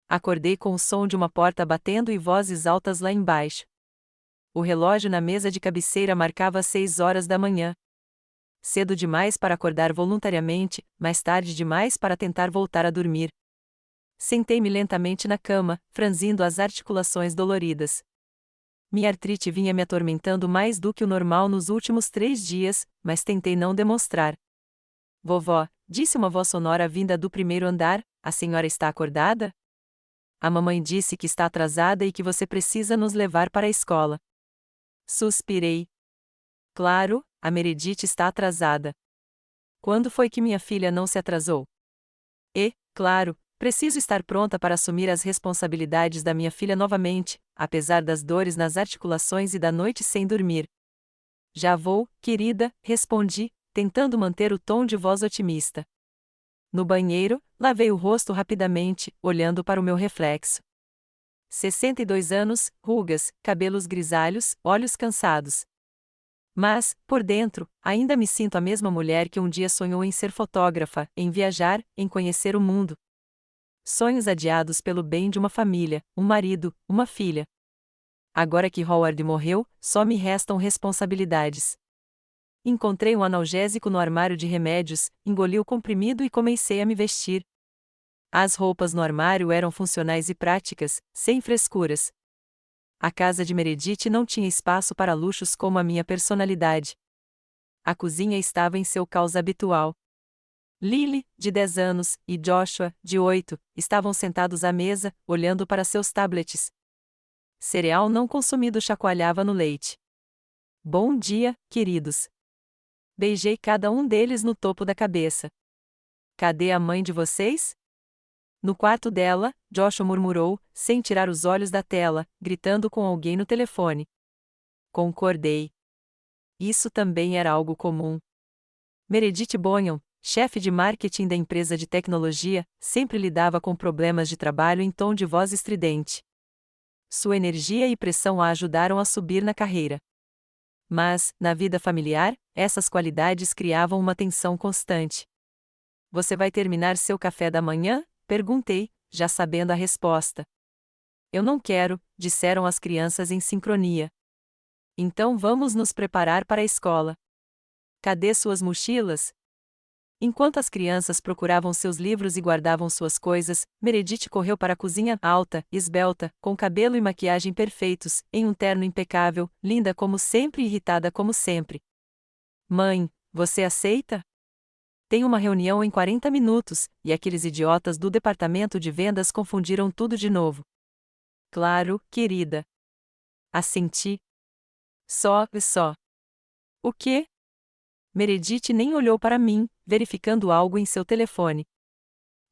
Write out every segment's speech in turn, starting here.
Acordei com o som de uma porta batendo e vozes altas lá embaixo. O relógio na mesa de cabeceira marcava 6 horas da manhã. Cedo demais para acordar voluntariamente, mas tarde demais para tentar voltar a dormir. Sentei-me lentamente na cama, franzindo as articulações doloridas. Minha artrite vinha me atormentando mais do que o normal nos últimos 3 dias, mas tentei não demonstrar. Vovó, disse uma voz sonora vinda do primeiro andar, a senhora está acordada? A mamãe disse que está atrasada e que você precisa nos levar para a escola. Suspirei. Claro, a Meredith está atrasada. Quando foi que minha filha não se atrasou? E, claro, preciso estar pronta para assumir as responsabilidades da minha filha novamente, apesar das dores nas articulações e da noite sem dormir. Já vou, querida, respondi, tentando manter o tom de voz otimista. No banheiro, lavei o rosto rapidamente, olhando para o meu reflexo. 62 anos, rugas, cabelos grisalhos, olhos cansados. Mas, por dentro, ainda me sinto a mesma mulher que um dia sonhou em ser fotógrafa, em viajar, em conhecer o mundo. Sonhos adiados pelo bem de uma família, um marido, uma filha. Agora que Howard morreu, só me restam responsabilidades. Encontrei um analgésico no armário de remédios, engoli o comprimido e comecei a me vestir. As roupas no armário eram funcionais e práticas, sem frescuras. A casa de Meredith não tinha espaço para luxos como a minha personalidade. A cozinha estava em seu caos habitual. Lily, de 10 anos, e Joshua, de 8, estavam sentados à mesa, olhando para seus tablets. Cereal não consumido chacoalhava no leite. Bom dia, queridos. Beijei cada um deles no topo da cabeça. Cadê a mãe de vocês? No quarto dela, Joshua murmurou, sem tirar os olhos da tela, gritando com alguém no telefone. Concordei. Isso também era algo comum. Meredith Bonham, chefe de marketing da empresa de tecnologia, sempre lidava com problemas de trabalho em tom de voz estridente. Sua energia e pressão a ajudaram a subir na carreira. Mas, na vida familiar, essas qualidades criavam uma tensão constante. Você vai terminar seu café da manhã? Perguntei, já sabendo a resposta. Eu não quero, disseram as crianças em sincronia. Então vamos nos preparar para a escola. Cadê suas mochilas? Enquanto as crianças procuravam seus livros e guardavam suas coisas, Meredith correu para a cozinha, alta, esbelta, com cabelo e maquiagem perfeitos, em um terno impecável, linda como sempre e irritada como sempre. Mãe, você aceita? Tenho uma reunião em 40 minutos, e aqueles idiotas do departamento de vendas confundiram tudo de novo. Claro, querida. Assenti. Só. O quê? Meredith nem olhou para mim, verificando algo em seu telefone.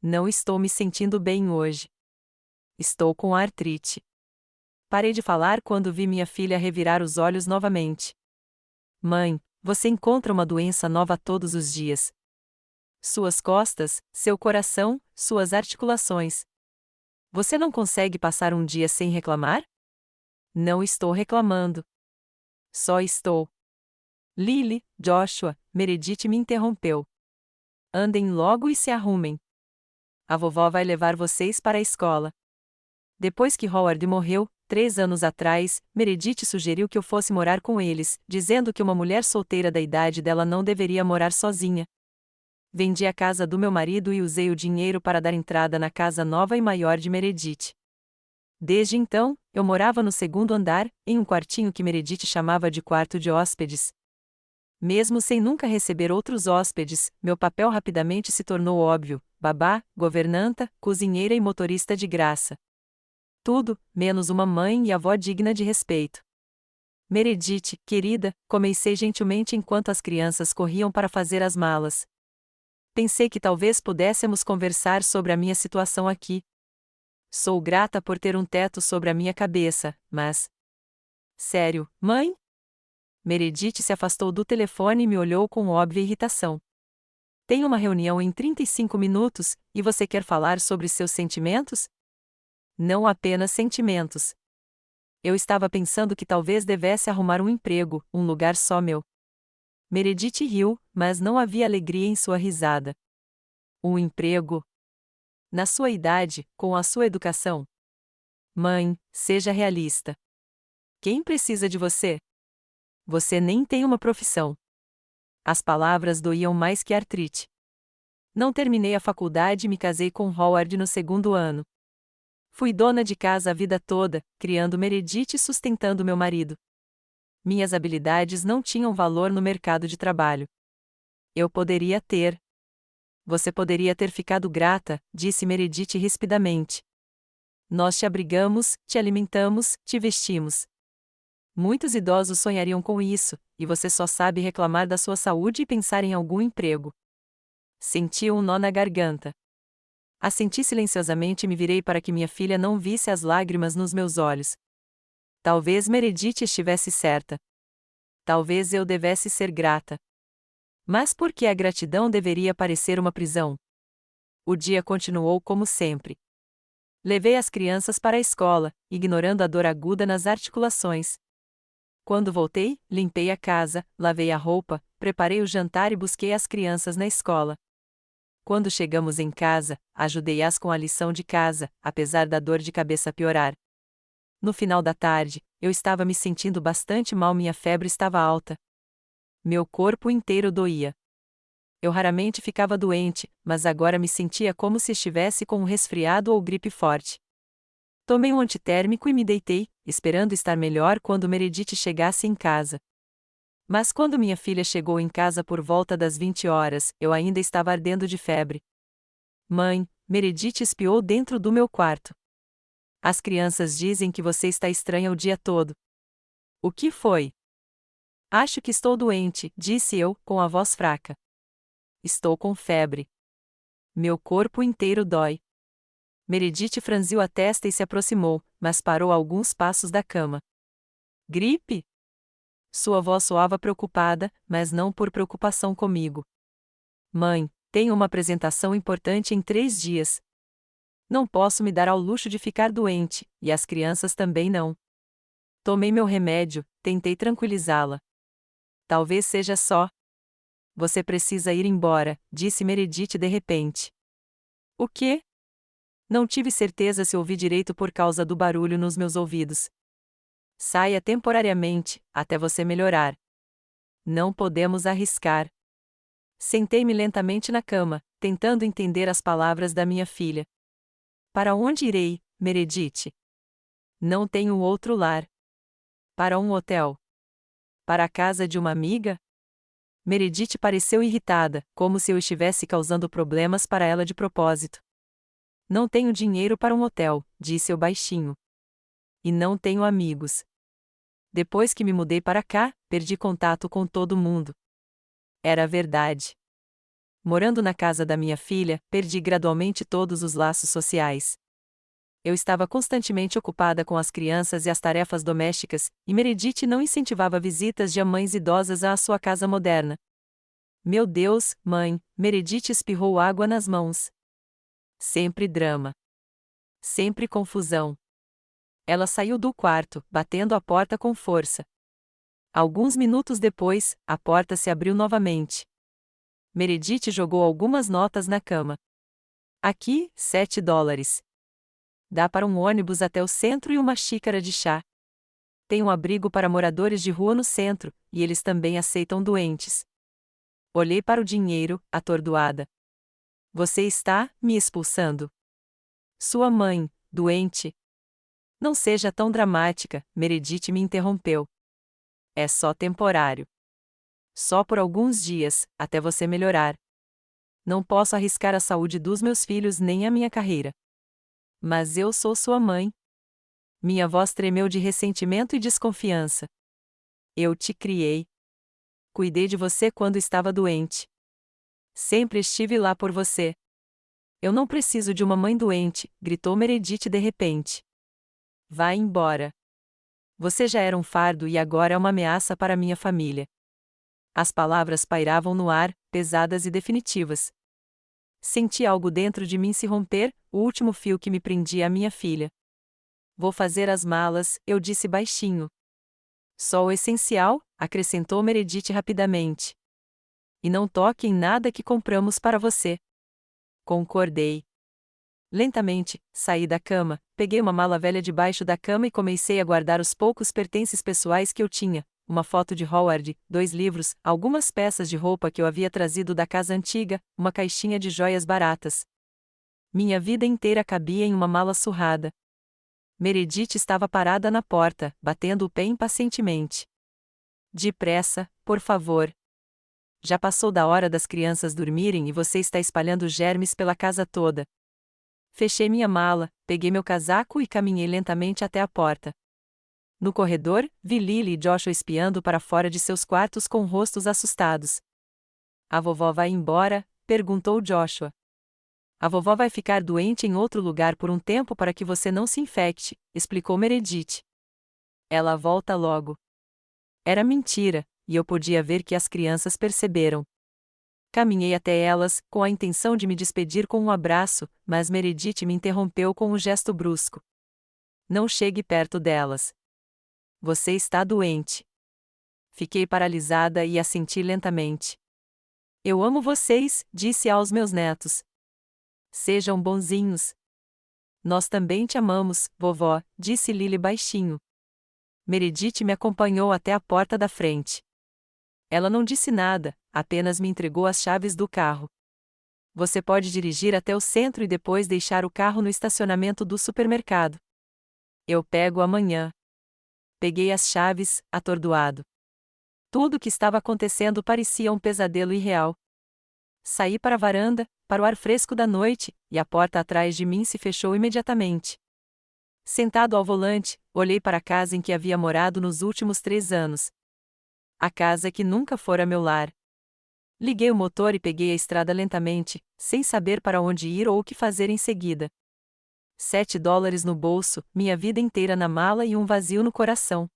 Não estou me sentindo bem hoje. Estou com artrite. Parei de falar quando vi minha filha revirar os olhos novamente. Mãe, você encontra uma doença nova todos os dias. Suas costas, seu coração, suas articulações. Você não consegue passar um dia sem reclamar? Não estou reclamando. Só estou. Lily, Joshua, Meredith me interrompeu. Andem logo e se arrumem. A vovó vai levar vocês para a escola. Depois que Howard morreu, 3 anos atrás, Meredith sugeriu que eu fosse morar com eles, dizendo que uma mulher solteira da idade dela não deveria morar sozinha. Vendi a casa do meu marido e usei o dinheiro para dar entrada na casa nova e maior de Meredith. Desde então, eu morava no segundo andar, em um quartinho que Meredith chamava de quarto de hóspedes. Mesmo sem nunca receber outros hóspedes, meu papel rapidamente se tornou óbvio: babá, governanta, cozinheira e motorista de graça. Tudo, menos uma mãe e avó digna de respeito. Meredith, querida, comecei gentilmente enquanto as crianças corriam para fazer as malas. Pensei que talvez pudéssemos conversar sobre a minha situação aqui. Sou grata por ter um teto sobre a minha cabeça, mas... Sério, mãe? Meredith se afastou do telefone e me olhou com óbvia irritação. Tenho uma reunião em 35 minutos, e você quer falar sobre seus sentimentos? Não apenas sentimentos. Eu estava pensando que talvez devesse arrumar um emprego, um lugar só meu. Meredith riu, mas não havia alegria em sua risada. Um emprego? Na sua idade, com a sua educação. Mãe, seja realista. Quem precisa de você? Você nem tem uma profissão. As palavras doíam mais que artrite. Não terminei a faculdade e me casei com Howard no segundo ano. Fui dona de casa a vida toda, criando Meredith e sustentando meu marido. Minhas habilidades não tinham valor no mercado de trabalho. Eu poderia ter. Você poderia ter ficado grata, disse Meredith rispidamente. Nós te abrigamos, te alimentamos, te vestimos. Muitos idosos sonhariam com isso, e você só sabe reclamar da sua saúde e pensar em algum emprego. Senti um nó na garganta. Assenti silenciosamente e me virei para que minha filha não visse as lágrimas nos meus olhos. Talvez Meredith estivesse certa. Talvez eu devesse ser grata. Mas por que a gratidão deveria parecer uma prisão? O dia continuou como sempre. Levei as crianças para a escola, ignorando a dor aguda nas articulações. Quando voltei, limpei a casa, lavei a roupa, preparei o jantar e busquei as crianças na escola. Quando chegamos em casa, ajudei-as com a lição de casa, apesar da dor de cabeça piorar. No final da tarde, eu estava me sentindo bastante mal, minha febre estava alta. Meu corpo inteiro doía. Eu raramente ficava doente, mas agora me sentia como se estivesse com um resfriado ou gripe forte. Tomei um antitérmico e me deitei, esperando estar melhor quando Meredith chegasse em casa. Mas quando minha filha chegou em casa por volta das 20 horas, eu ainda estava ardendo de febre. Mãe, Meredith espiou dentro do meu quarto. As crianças dizem que você está estranha o dia todo. O que foi? Acho que estou doente, disse eu, com a voz fraca. Estou com febre. Meu corpo inteiro dói. Meredith franziu a testa e se aproximou, mas parou a alguns passos da cama. Gripe? Sua voz soava preocupada, mas não por preocupação comigo. Mãe, tenho uma apresentação importante em 3 dias. Não posso me dar ao luxo de ficar doente, e as crianças também não. Tomei meu remédio, tentei tranquilizá-la. Talvez seja só. Você precisa ir embora, disse Meredith de repente. O quê? Não tive certeza se ouvi direito por causa do barulho nos meus ouvidos. Saia temporariamente, até você melhorar. Não podemos arriscar. Sentei-me lentamente na cama, tentando entender as palavras da minha filha. Para onde irei, Meredith? Não tenho outro lar. Para um hotel? Para a casa de uma amiga? Meredith pareceu irritada, como se eu estivesse causando problemas para ela de propósito. Não tenho dinheiro para um hotel, disse eu baixinho. E não tenho amigos. Depois que me mudei para cá, perdi contato com todo mundo. Era verdade. Morando na casa da minha filha, perdi gradualmente todos os laços sociais. Eu estava constantemente ocupada com as crianças e as tarefas domésticas, e Meredith não incentivava visitas de mães idosas à sua casa moderna. Meu Deus, mãe, Meredith espirrou água nas mãos. Sempre drama. Sempre confusão. Ela saiu do quarto, batendo a porta com força. Alguns minutos depois, a porta se abriu novamente. Meredith jogou algumas notas na cama. Aqui, $7. Dá para um ônibus até o centro e uma xícara de chá. Tem um abrigo para moradores de rua no centro, e eles também aceitam doentes. Olhei para o dinheiro, atordoada. Você está me expulsando. Sua mãe, doente. Não seja tão dramática, Meredith me interrompeu. É só temporário. Só por alguns dias, até você melhorar. Não posso arriscar a saúde dos meus filhos nem a minha carreira. Mas eu sou sua mãe. Minha voz tremeu de ressentimento e desconfiança. Eu te criei. Cuidei de você quando estava doente. Sempre estive lá por você. Eu não preciso de uma mãe doente, gritou Meredith de repente. Vá embora. Você já era um fardo e agora é uma ameaça para minha família. As palavras pairavam no ar, pesadas e definitivas. Senti algo dentro de mim se romper, o último fio que me prendia à minha filha. Vou fazer as malas, eu disse baixinho. Só o essencial, acrescentou Meredith rapidamente. E não toque em nada que compramos para você. Concordei. Lentamente, saí da cama, peguei uma mala velha debaixo da cama e comecei a guardar os poucos pertences pessoais que eu tinha: uma foto de Howard, 2 livros, algumas peças de roupa que eu havia trazido da casa antiga, uma caixinha de joias baratas. Minha vida inteira cabia em uma mala surrada. Meredith estava parada na porta, batendo o pé impacientemente. Depressa, por favor. Já passou da hora das crianças dormirem e você está espalhando germes pela casa toda. Fechei minha mala, peguei meu casaco e caminhei lentamente até a porta. No corredor, vi Lily e Joshua espiando para fora de seus quartos com rostos assustados. A vovó vai embora? Perguntou Joshua. A vovó vai ficar doente em outro lugar por um tempo para que você não se infecte, explicou Meredith. Ela volta logo. Era mentira, e eu podia ver que as crianças perceberam. Caminhei até elas, com a intenção de me despedir com um abraço, mas Meredith me interrompeu com um gesto brusco. Não chegue perto delas. Você está doente. Fiquei paralisada e assenti lentamente. Eu amo vocês, disse aos meus netos. Sejam bonzinhos. Nós também te amamos, vovó, disse Lily baixinho. Meredith me acompanhou até a porta da frente. Ela não disse nada, apenas me entregou as chaves do carro. Você pode dirigir até o centro e depois deixar o carro no estacionamento do supermercado. Eu pego amanhã. Peguei as chaves, atordoado. Tudo o que estava acontecendo parecia um pesadelo irreal. Saí para a varanda, para o ar fresco da noite, e a porta atrás de mim se fechou imediatamente. Sentado ao volante, olhei para a casa em que havia morado nos últimos 3 anos. A casa que nunca fora meu lar. Liguei o motor e peguei a estrada lentamente, sem saber para onde ir ou o que fazer em seguida. $7 no bolso, minha vida inteira na mala e um vazio no coração.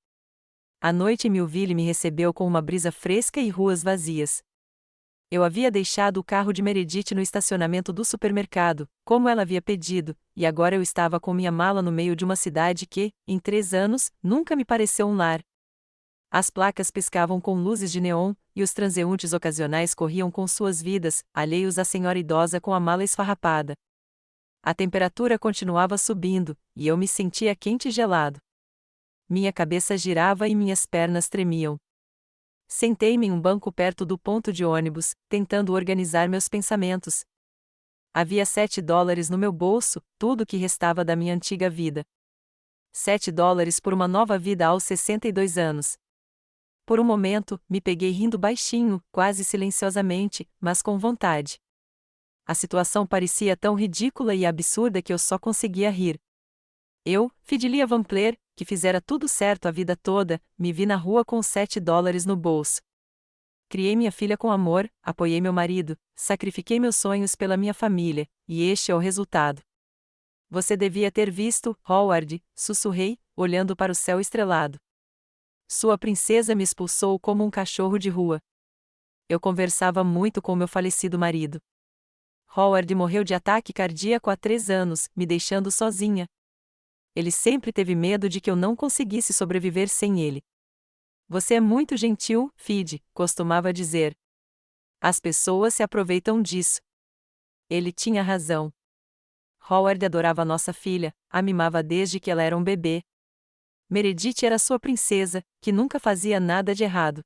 A noite em Millville me recebeu com uma brisa fresca e ruas vazias. Eu havia deixado o carro de Meredith no estacionamento do supermercado, como ela havia pedido, e agora eu estava com minha mala no meio de uma cidade que, em 3 anos, nunca me pareceu um lar. As placas piscavam com luzes de neon, e os transeuntes ocasionais corriam com suas vidas, alheios à senhora idosa com a mala esfarrapada. A temperatura continuava subindo, e eu me sentia quente e gelado. Minha cabeça girava e minhas pernas tremiam. Sentei-me em um banco perto do ponto de ônibus, tentando organizar meus pensamentos. Havia $7 no meu bolso, tudo o que restava da minha antiga vida. $7 por uma nova vida aos 62 anos. Por um momento, me peguei rindo baixinho, quase silenciosamente, mas com vontade. A situação parecia tão ridícula e absurda que eu só conseguia rir. Eu, Fidelia Vampler, que fizera tudo certo a vida toda, me vi na rua com $7 no bolso. Criei minha filha com amor, apoiei meu marido, sacrifiquei meus sonhos pela minha família, e este é o resultado. Você devia ter visto, Howard, sussurrei, olhando para o céu estrelado. Sua princesa me expulsou como um cachorro de rua. Eu conversava muito com meu falecido marido. Howard morreu de ataque cardíaco há 3 anos, me deixando sozinha. Ele sempre teve medo de que eu não conseguisse sobreviver sem ele. Você é muito gentil, Fid, costumava dizer. As pessoas se aproveitam disso. Ele tinha razão. Howard adorava nossa filha, a mimava desde que ela era um bebê. Meredith era sua princesa, que nunca fazia nada de errado.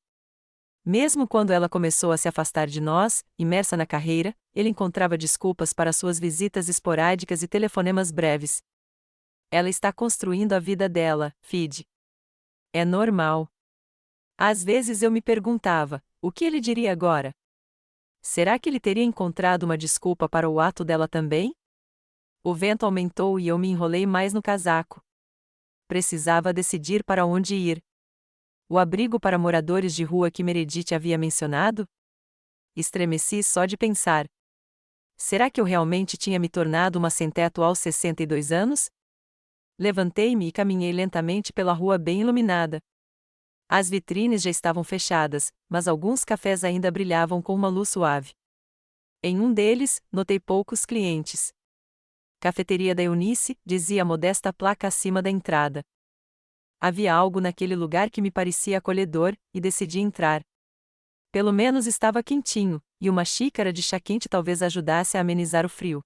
Mesmo quando ela começou a se afastar de nós, imersa na carreira, ele encontrava desculpas para suas visitas esporádicas e telefonemas breves. Ela está construindo a vida dela, Fid. É normal. Às vezes eu me perguntava, o que ele diria agora? Será que ele teria encontrado uma desculpa para o ato dela também? O vento aumentou e eu me enrolei mais no casaco. Precisava decidir para onde ir. O abrigo para moradores de rua que Meredith havia mencionado? Estremeci só de pensar. Será que eu realmente tinha me tornado uma sem-teto aos 62 anos? Levantei-me e caminhei lentamente pela rua bem iluminada. As vitrines já estavam fechadas, mas alguns cafés ainda brilhavam com uma luz suave. Em um deles, notei poucos clientes. Cafeteria da Eunice, dizia a modesta placa acima da entrada. Havia algo naquele lugar que me parecia acolhedor, e decidi entrar. Pelo menos estava quentinho, e uma xícara de chá quente talvez ajudasse a amenizar o frio.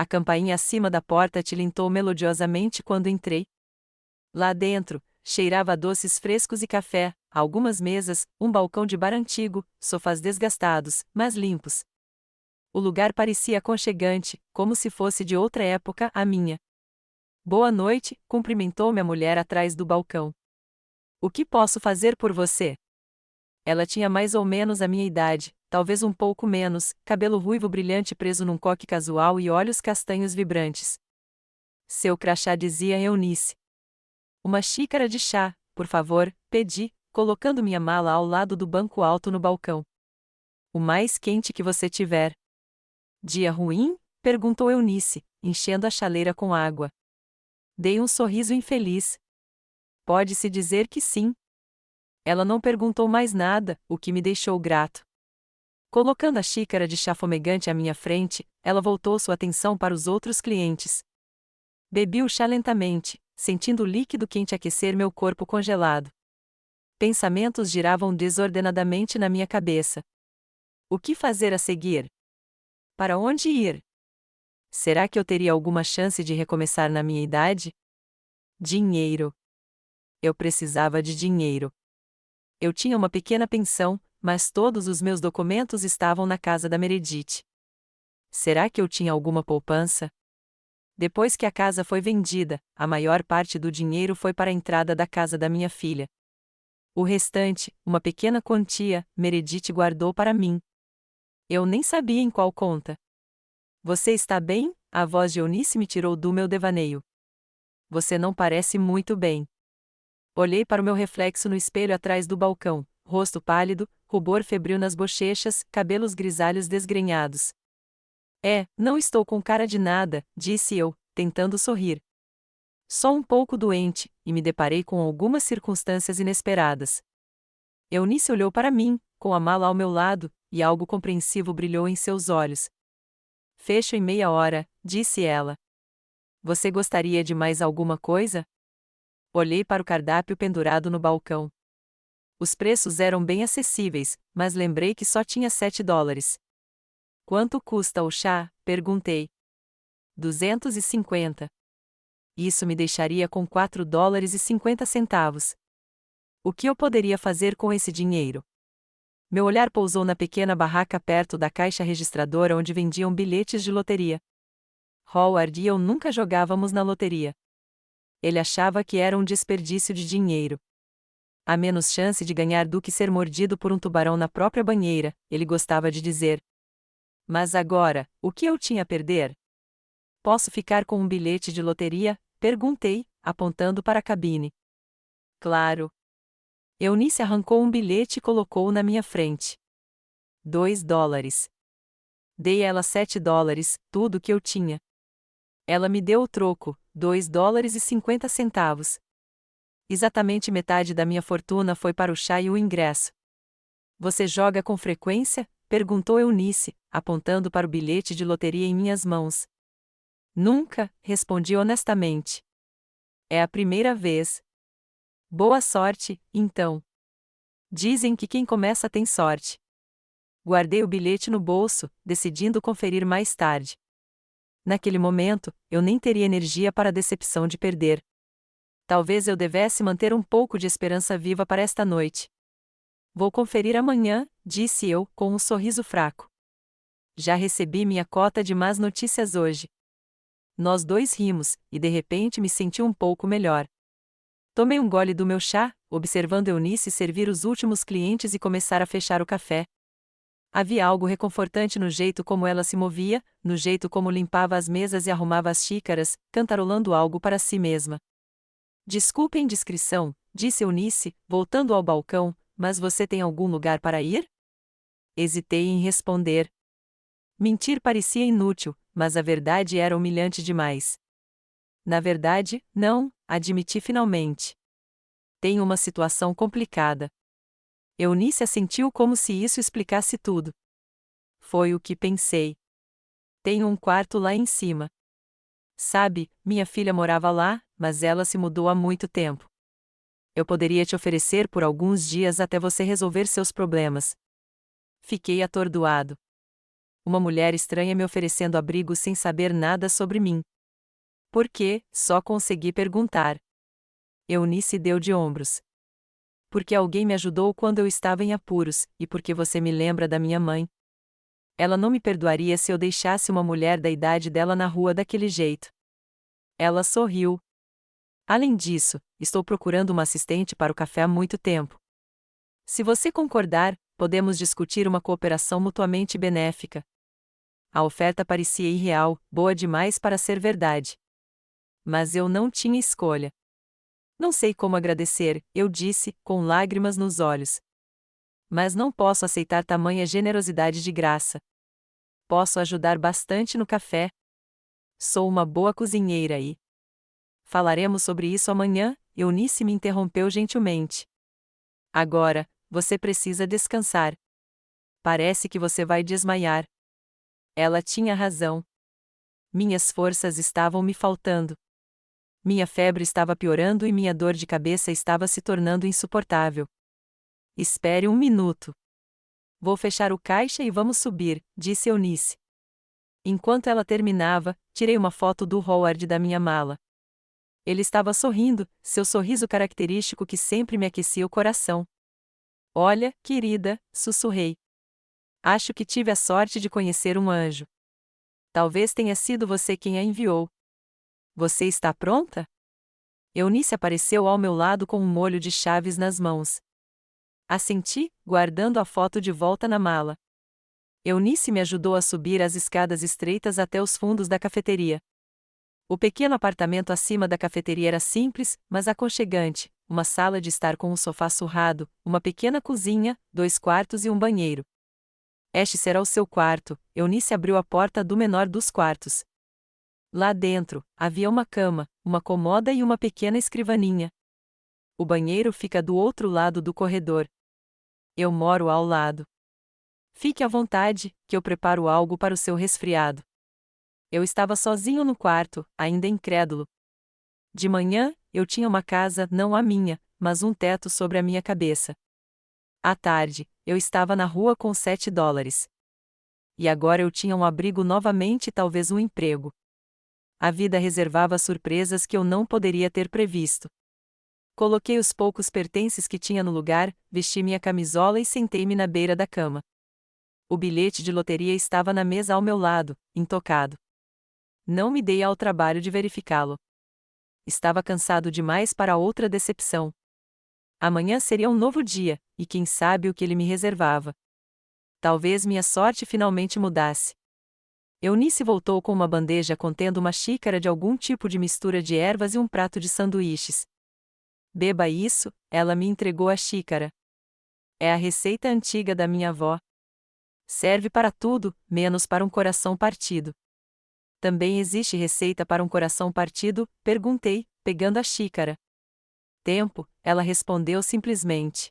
A campainha acima da porta tilintou melodiosamente quando entrei. Lá dentro, cheirava a doces frescos e café, algumas mesas, um balcão de bar antigo, sofás desgastados, mas limpos. O lugar parecia aconchegante, como se fosse de outra época a minha. Boa noite, cumprimentou-me a mulher atrás do balcão. O que posso fazer por você? Ela tinha mais ou menos a minha idade, talvez um pouco menos, cabelo ruivo brilhante preso num coque casual e olhos castanhos vibrantes. Seu crachá dizia Eunice. Uma xícara de chá, por favor, pedi, colocando minha mala ao lado do banco alto no balcão. O mais quente que você tiver. Dia ruim? Perguntou Eunice, enchendo a chaleira com água. Dei um sorriso infeliz. Pode-se dizer que sim. Ela não perguntou mais nada, o que me deixou grato. Colocando a xícara de chá fumegante à minha frente, ela voltou sua atenção para os outros clientes. Bebi o chá lentamente, sentindo o líquido quente aquecer meu corpo congelado. Pensamentos giravam desordenadamente na minha cabeça. O que fazer a seguir? Para onde ir? Será que eu teria alguma chance de recomeçar na minha idade? Dinheiro. Eu precisava de dinheiro. Eu tinha uma pequena pensão, mas todos os meus documentos estavam na casa da Meredith. Será que eu tinha alguma poupança? Depois que a casa foi vendida, a maior parte do dinheiro foi para a entrada da casa da minha filha. O restante, uma pequena quantia, Meredith guardou para mim. Eu nem sabia em qual conta. Você está bem? A voz de Eunice me tirou do meu devaneio. Você não parece muito bem. Olhei para o meu reflexo no espelho atrás do balcão, rosto pálido, rubor febril nas bochechas, cabelos grisalhos desgrenhados. Não estou com cara de nada, disse eu, tentando sorrir. Só um pouco doente, e me deparei com algumas circunstâncias inesperadas. Eunice olhou para mim, com a mala ao meu lado, e algo compreensivo brilhou em seus olhos. Fecho em meia hora, disse ela. Você gostaria de mais alguma coisa? Olhei para o cardápio pendurado no balcão. Os preços eram bem acessíveis, mas lembrei que só tinha $7. Quanto custa o chá? Perguntei. 250. Isso me deixaria com $4,50. O que eu poderia fazer com esse dinheiro? Meu olhar pousou na pequena barraca perto da caixa registradora onde vendiam bilhetes de loteria. Howard e eu nunca jogávamos na loteria. Ele achava que era um desperdício de dinheiro. Há menos chance de ganhar do que ser mordido por um tubarão na própria banheira, ele gostava de dizer. Mas agora, o que eu tinha a perder? Posso ficar com um bilhete de loteria? Perguntei, apontando para a cabine. Claro. Eunice arrancou um bilhete e colocou-o na minha frente. $2. Dei a ela $7, tudo o que eu tinha. Ela me deu o troco, $2,50. Exatamente metade da minha fortuna foi para o chá e o ingresso. Você joga com frequência? Perguntou Eunice, apontando para o bilhete de loteria em minhas mãos. Nunca, respondi honestamente. É a primeira vez. Boa sorte, então. Dizem que quem começa tem sorte. Guardei o bilhete no bolso, decidindo conferir mais tarde. Naquele momento, eu nem teria energia para a decepção de perder. Talvez eu devesse manter um pouco de esperança viva para esta noite. Vou conferir amanhã, disse eu, com um sorriso fraco. Já recebi minha cota de más notícias hoje. Nós dois rimos, e de repente me senti um pouco melhor. Tomei um gole do meu chá, observando Eunice servir os últimos clientes e começar a fechar o café. Havia algo reconfortante no jeito como ela se movia, no jeito como limpava as mesas e arrumava as xícaras, cantarolando algo para si mesma. Desculpe a indiscrição, disse Eunice, voltando ao balcão, mas você tem algum lugar para ir? Hesitei em responder. Mentir parecia inútil, mas a verdade era humilhante demais. Na verdade, não, admiti finalmente. Tenho uma situação complicada. Eunice assentiu como se isso explicasse tudo. Foi o que pensei. Tenho um quarto lá em cima. Sabe, minha filha morava lá, mas ela se mudou há muito tempo. Eu poderia te oferecer por alguns dias até você resolver seus problemas. Fiquei atordoado. uma mulher estranha me oferecendo abrigo sem saber nada sobre mim. Por quê? Só consegui perguntar. Eunice deu de ombros. Porque alguém me ajudou quando eu estava em apuros, e porque você me lembra da minha mãe. Ela não me perdoaria se eu deixasse uma mulher da idade dela na rua daquele jeito. Ela sorriu. Além disso, estou procurando uma assistente para o café há muito tempo. Se você concordar, podemos discutir uma cooperação mutuamente benéfica. A oferta parecia irreal, boa demais para ser verdade. Mas eu não tinha escolha. Não sei como agradecer, eu disse, com lágrimas nos olhos. Mas não posso aceitar tamanha generosidade de graça. Posso ajudar bastante no café. Sou uma boa cozinheira e... Falaremos sobre isso amanhã, Eunice me interrompeu gentilmente. Agora, você precisa descansar. Parece que você vai desmaiar. Ela tinha razão. Minhas forças estavam me faltando. Minha febre estava piorando e minha dor de cabeça estava se tornando insuportável. Espere um minuto. Vou fechar o caixa e vamos subir, disse Eunice. Enquanto ela terminava, tirei uma foto do Howard da minha mala. Ele estava sorrindo, seu sorriso característico que sempre me aquecia o coração. Olha, querida, sussurrei. Acho que tive a sorte de conhecer um anjo. Talvez tenha sido você quem a enviou. Você está pronta? Eunice apareceu ao meu lado com um molho de chaves nas mãos. Assenti, guardando a foto de volta na mala. Eunice me ajudou a subir as escadas estreitas até os fundos da cafeteria. O pequeno apartamento acima da cafeteria era simples, mas aconchegante, uma sala de estar com um sofá surrado, uma pequena cozinha, 2 quartos e um banheiro. Este será o seu quarto, Eunice abriu a porta do menor dos quartos. Lá dentro, havia uma cama, uma comoda e uma pequena escrivaninha. O banheiro fica do outro lado do corredor. Eu moro ao lado. Fique à vontade, que eu preparo algo para o seu resfriado. Eu estava sozinho no quarto, ainda incrédulo. De manhã, eu tinha uma casa, não a minha, mas um teto sobre a minha cabeça. À tarde, eu estava na rua com $7. E agora eu tinha um abrigo novamente e talvez um emprego. A vida reservava surpresas que eu não poderia ter previsto. Coloquei os poucos pertences que tinha no lugar, vesti minha camisola e sentei-me na beira da cama. O bilhete de loteria estava na mesa ao meu lado, intocado. Não me dei ao trabalho de verificá-lo. Estava cansado demais para outra decepção. Amanhã seria um novo dia, e quem sabe o que ele me reservava. Talvez minha sorte finalmente mudasse. Eunice voltou com uma bandeja contendo uma xícara de algum tipo de mistura de ervas e um prato de sanduíches. Beba isso, ela me entregou a xícara. É a receita antiga da minha avó. Serve para tudo, menos para um coração partido. Também existe receita para um coração partido? Perguntei, pegando a xícara. Tempo, ela respondeu simplesmente.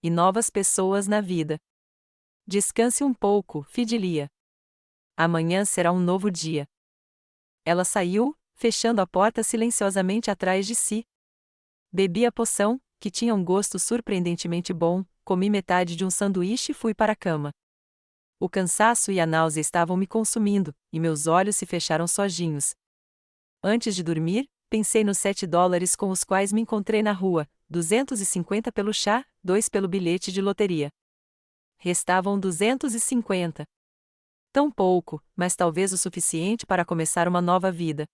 E novas pessoas na vida. Descanse um pouco, Fidelia. Amanhã será um novo dia. Ela saiu, fechando a porta silenciosamente atrás de si. Bebi a poção, que tinha um gosto surpreendentemente bom, comi metade de um sanduíche e fui para a cama. O cansaço e a náusea estavam me consumindo, e meus olhos se fecharam sozinhos. Antes de dormir, pensei nos $7 com os quais me encontrei na rua, 250 pelo chá, 2 pelo bilhete de loteria. Restavam 250. Tão pouco, mas talvez o suficiente para começar uma nova vida.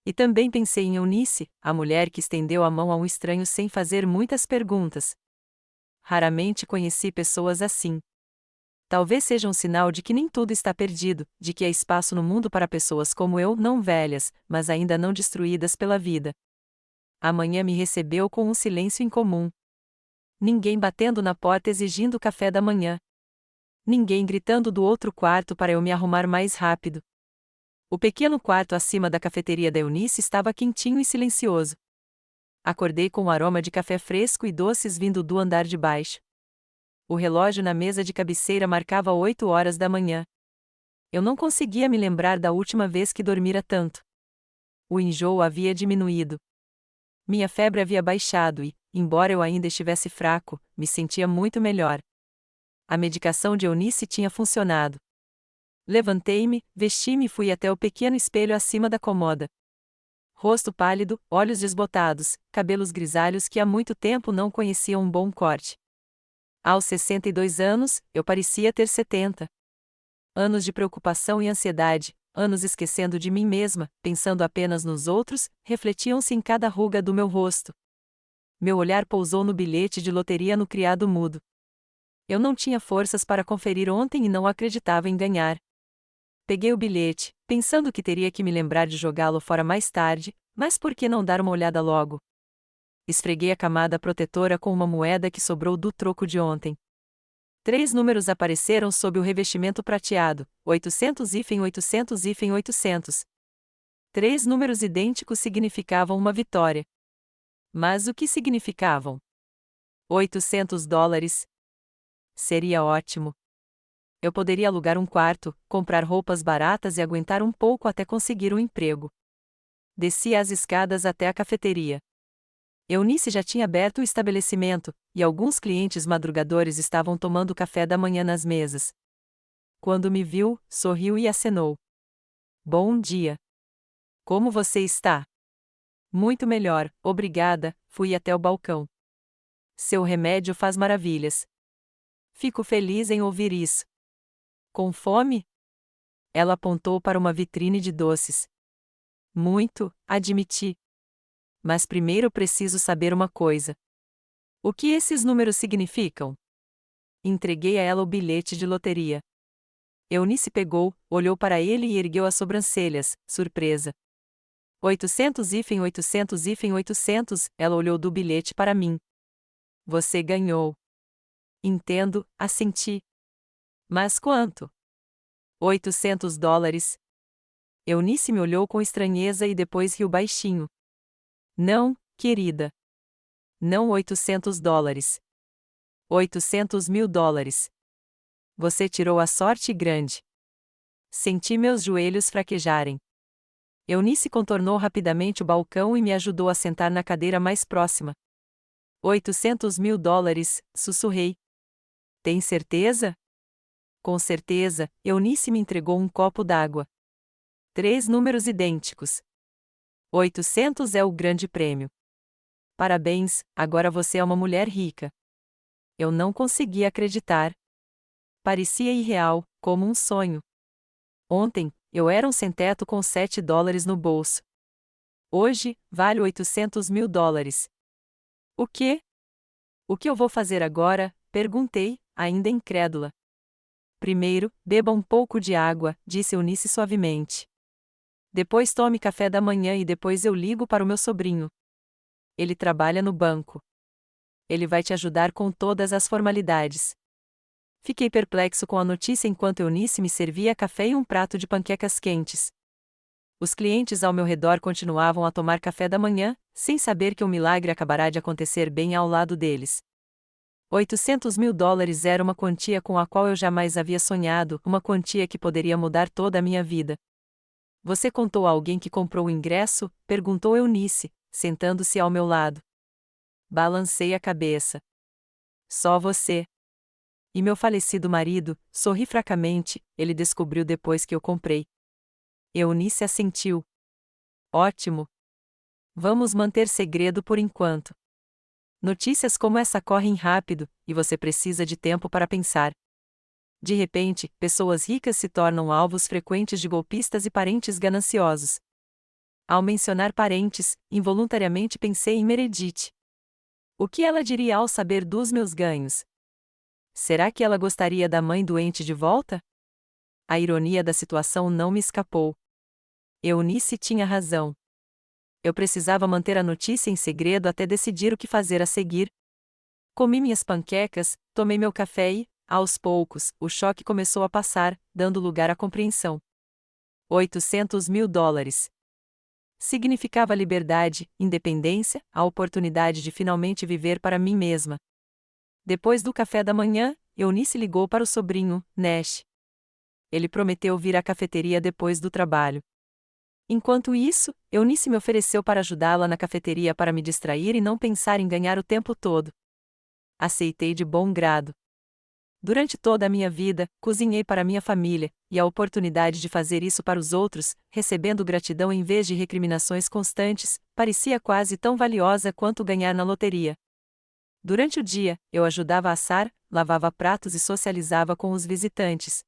E também pensei em Eunice, a mulher que estendeu a mão a um estranho sem fazer muitas perguntas. Raramente conheci pessoas assim. Talvez seja um sinal de que nem tudo está perdido, de que há espaço no mundo para pessoas como eu, não velhas, mas ainda não destruídas pela vida. Amanhã me recebeu com um silêncio incomum. Ninguém batendo na porta exigindo café da manhã. Ninguém gritando do outro quarto para eu me arrumar mais rápido. O pequeno quarto acima da cafeteria da Eunice estava quentinho e silencioso. Acordei com o aroma de café fresco e doces vindo do andar de baixo. O relógio na mesa de cabeceira marcava 8 horas da manhã. Eu não conseguia me lembrar da última vez que dormira tanto. O enjoo havia diminuído. Minha febre havia baixado e, embora eu ainda estivesse fraco, me sentia muito melhor. A medicação de Eunice tinha funcionado. Levantei-me, vesti-me e fui até o pequeno espelho acima da cômoda. Rosto pálido, olhos desbotados, cabelos grisalhos que há muito tempo não conheciam um bom corte. Aos 62 anos, eu parecia ter 70. Anos de preocupação e ansiedade, anos esquecendo de mim mesma, pensando apenas nos outros, refletiam-se em cada ruga do meu rosto. Meu olhar pousou no bilhete de loteria no criado mudo. Eu não tinha forças para conferir ontem e não acreditava em ganhar. Peguei o bilhete, pensando que teria que me lembrar de jogá-lo fora mais tarde, mas por que não dar uma olhada logo? Esfreguei a camada protetora com uma moeda que sobrou do troco de ontem. 3 números apareceram sob o revestimento prateado, 800-800-800. 3 números idênticos significavam uma vitória. Mas o que significavam? $800. Seria ótimo. Eu poderia alugar um quarto, comprar roupas baratas e aguentar um pouco até conseguir um emprego. Desci as escadas até a cafeteria. Eunice já tinha aberto o estabelecimento, e alguns clientes madrugadores estavam tomando café da manhã nas mesas. Quando me viu, sorriu e acenou. Bom dia. Como você está? Muito melhor, obrigada, fui até o balcão. Seu remédio faz maravilhas. Fico feliz em ouvir isso. Com fome? Ela apontou para uma vitrine de doces. Muito, admiti. Mas primeiro preciso saber uma coisa. O que esses números significam? Entreguei a ela o bilhete de loteria. Eunice pegou, olhou para ele e ergueu as sobrancelhas, surpresa. 800-800-800, ela olhou do bilhete para mim. Você ganhou. Entendo, assenti. Mas quanto? $800. Eunice me olhou com estranheza e depois riu baixinho. Não, querida. Não $800. $800.000. Você tirou a sorte grande. Senti meus joelhos fraquejarem. Eunice contornou rapidamente o balcão e me ajudou a sentar na cadeira mais próxima. $800.000, sussurrei. Tem certeza? Com certeza, Eunice me entregou um copo d'água. 3 números idênticos. 800 é o grande prêmio. Parabéns, agora você é uma mulher rica. Eu não conseguia acreditar. Parecia irreal, como um sonho. Ontem, eu era um sem-teto com $7 no bolso. Hoje, vale $800.000. O quê? O que eu vou fazer agora? Perguntei, ainda incrédula. Primeiro, beba um pouco de água, disse Eunice suavemente. Depois tome café da manhã e depois eu ligo para o meu sobrinho. Ele trabalha no banco. Ele vai te ajudar com todas as formalidades. Fiquei perplexo com a notícia enquanto Eunice me servia café e um prato de panquecas quentes. Os clientes ao meu redor continuavam a tomar café da manhã, sem saber que um milagre acabará de acontecer bem ao lado deles. $800.000 era uma quantia com a qual eu jamais havia sonhado, uma quantia que poderia mudar toda a minha vida. Você contou a alguém que comprou o ingresso? Perguntou Eunice, sentando-se ao meu lado. Balancei a cabeça. Só você. E meu falecido marido, sorri fracamente, ele descobriu depois que eu comprei. Eunice assentiu. Ótimo. Vamos manter segredo por enquanto. Notícias como essa correm rápido, e você precisa de tempo para pensar. De repente, pessoas ricas se tornam alvos frequentes de golpistas e parentes gananciosos. Ao mencionar parentes, involuntariamente pensei em Meredith. O que ela diria ao saber dos meus ganhos? Será que ela gostaria da mãe doente de volta? A ironia da situação não me escapou. Eunice tinha razão. Eu precisava manter a notícia em segredo até decidir o que fazer a seguir. Comi minhas panquecas, tomei meu café e, aos poucos, o choque começou a passar, dando lugar à compreensão. $800.000. Significava liberdade, independência, a oportunidade de finalmente viver para mim mesma. Depois do café da manhã, Eunice ligou para o sobrinho, Nash. Ele prometeu vir à cafeteria depois do trabalho. Enquanto isso, Eunice me ofereceu para ajudá-la na cafeteria para me distrair e não pensar em ganhar o tempo todo. Aceitei de bom grado. Durante toda a minha vida, cozinhei para minha família, e a oportunidade de fazer isso para os outros, recebendo gratidão em vez de recriminações constantes, parecia quase tão valiosa quanto ganhar na loteria. Durante o dia, eu ajudava a assar, lavava pratos e socializava com os visitantes.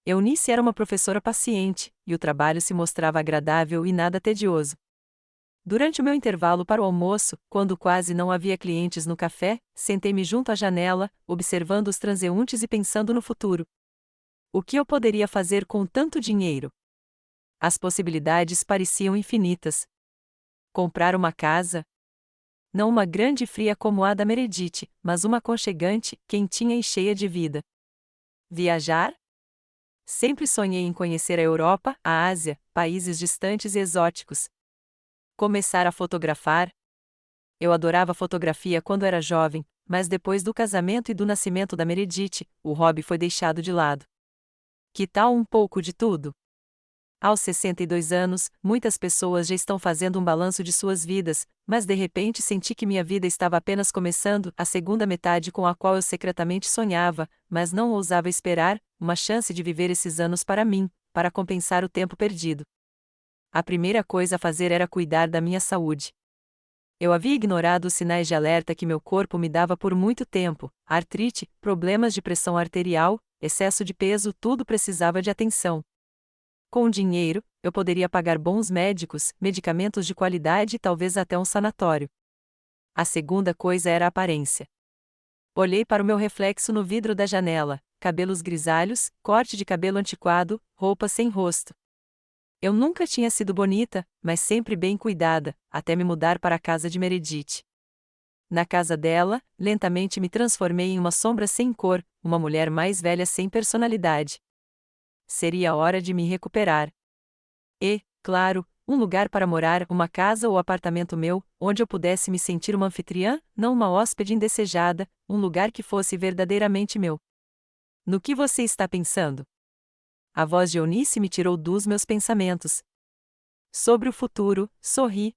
Eunice era uma professora paciente, e o trabalho se mostrava agradável e nada tedioso. Durante o meu intervalo para o almoço, quando quase não havia clientes no café, sentei-me junto à janela, observando os transeuntes e pensando no futuro. O que eu poderia fazer com tanto dinheiro? As possibilidades pareciam infinitas. Comprar uma casa? Não uma grande e fria como a da Meredith, mas uma aconchegante, quentinha e cheia de vida. Viajar? Sempre sonhei em conhecer a Europa, a Ásia, países distantes e exóticos. Começar a fotografar? Eu adorava fotografia quando era jovem, mas depois do casamento e do nascimento da Meredith, o hobby foi deixado de lado. Que tal um pouco de tudo? Aos 62 anos, muitas pessoas já estão fazendo um balanço de suas vidas, mas de repente senti que minha vida estava apenas começando, a segunda metade com a qual eu secretamente sonhava, mas não ousava esperar, uma chance de viver esses anos para mim, para compensar o tempo perdido. A primeira coisa a fazer era cuidar da minha saúde. Eu havia ignorado os sinais de alerta que meu corpo me dava por muito tempo: artrite, problemas de pressão arterial, excesso de peso, tudo precisava de atenção. Com o dinheiro, eu poderia pagar bons médicos, medicamentos de qualidade e talvez até um sanatório. A segunda coisa era a aparência. Olhei para o meu reflexo no vidro da janela: cabelos grisalhos, corte de cabelo antiquado, roupa sem rosto. Eu nunca tinha sido bonita, mas sempre bem cuidada, até me mudar para a casa de Meredith. Na casa dela, lentamente me transformei em uma sombra sem cor, uma mulher mais velha sem personalidade. Seria a hora de me recuperar. E, claro, um lugar para morar, uma casa ou apartamento meu, onde eu pudesse me sentir uma anfitriã, não uma hóspede indesejada, um lugar que fosse verdadeiramente meu. No que você está pensando? A voz de Eunice me tirou dos meus pensamentos. Sobre o futuro, sorri.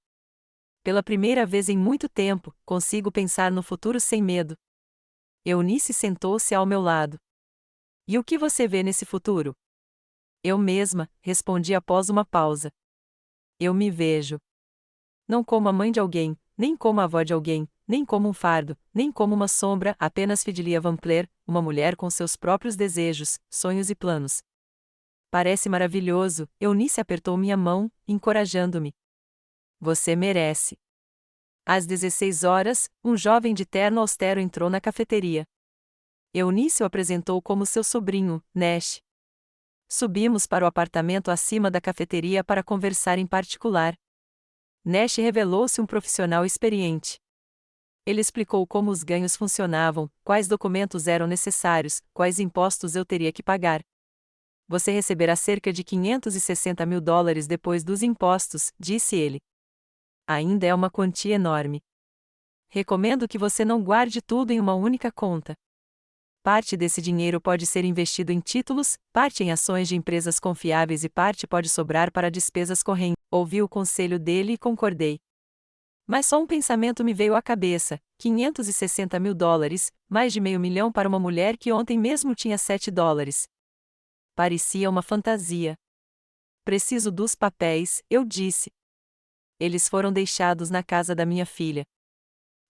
Pela primeira vez em muito tempo, consigo pensar no futuro sem medo. Eunice sentou-se ao meu lado. E o que você vê nesse futuro? Eu mesma, respondi após uma pausa. Eu me vejo. Não como a mãe de alguém, nem como a avó de alguém, nem como um fardo, nem como uma sombra, apenas Fidelia Van Pleer, uma mulher com seus próprios desejos, sonhos e planos. Parece maravilhoso, Eunice apertou minha mão, encorajando-me. Você merece. Às 16 horas, um jovem de terno austero entrou na cafeteria. Eunice o apresentou como seu sobrinho, Nash. Subimos para o apartamento acima da cafeteria para conversar em particular. Nash revelou-se um profissional experiente. Ele explicou como os ganhos funcionavam, quais documentos eram necessários, quais impostos eu teria que pagar. Você receberá cerca de $560 mil depois dos impostos, disse ele. Ainda é uma quantia enorme. Recomendo que você não guarde tudo em uma única conta. Parte desse dinheiro pode ser investido em títulos, parte em ações de empresas confiáveis e parte pode sobrar para despesas correntes. Ouvi o conselho dele e concordei. Mas só um pensamento me veio à cabeça: $560 mil, mais de $500 mil para uma mulher que ontem mesmo tinha $7. Parecia uma fantasia. Preciso dos papéis, eu disse. Eles foram deixados na casa da minha filha.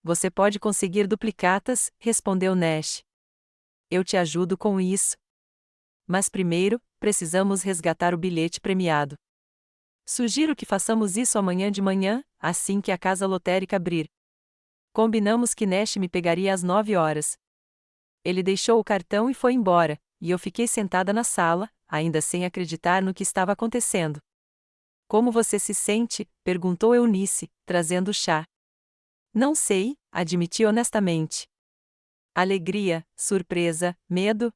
Você pode conseguir duplicatas, respondeu Nash. Eu te ajudo com isso. Mas primeiro, precisamos resgatar o bilhete premiado. Sugiro que façamos isso amanhã de manhã, assim que a casa lotérica abrir. Combinamos que Nash me pegaria às 9 horas. Ele deixou o cartão e foi embora, e eu fiquei sentada na sala, ainda sem acreditar no que estava acontecendo. Como você se sente? Perguntou Eunice, trazendo o chá. Não sei, admiti honestamente. Alegria, surpresa, medo?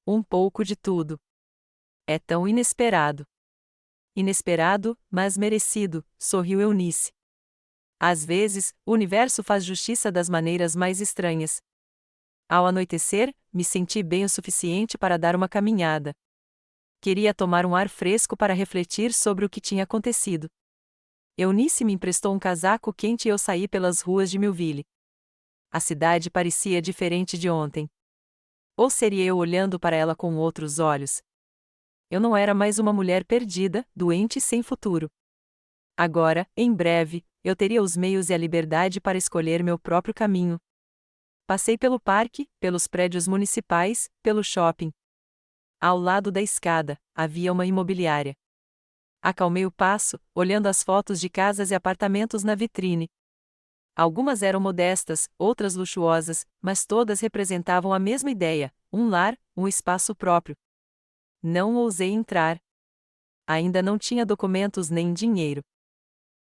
Um pouco de tudo. É tão inesperado. Inesperado, mas merecido, sorriu Eunice. Às vezes, o universo faz justiça das maneiras mais estranhas. Ao anoitecer, me senti bem o suficiente para dar uma caminhada. Queria tomar um ar fresco para refletir sobre o que tinha acontecido. Eunice me emprestou um casaco quente e eu saí pelas ruas de Millville. A cidade parecia diferente de ontem. Ou seria eu olhando para ela com outros olhos? Eu não era mais uma mulher perdida, doente e sem futuro. Agora, em breve, eu teria os meios e a liberdade para escolher meu próprio caminho. Passei pelo parque, pelos prédios municipais, pelo shopping. Ao lado da escada, havia uma imobiliária. Acalmei o passo, olhando as fotos de casas e apartamentos na vitrine. Algumas eram modestas, outras luxuosas, mas todas representavam a mesma ideia: um lar, um espaço próprio. Não ousei entrar. Ainda não tinha documentos nem dinheiro.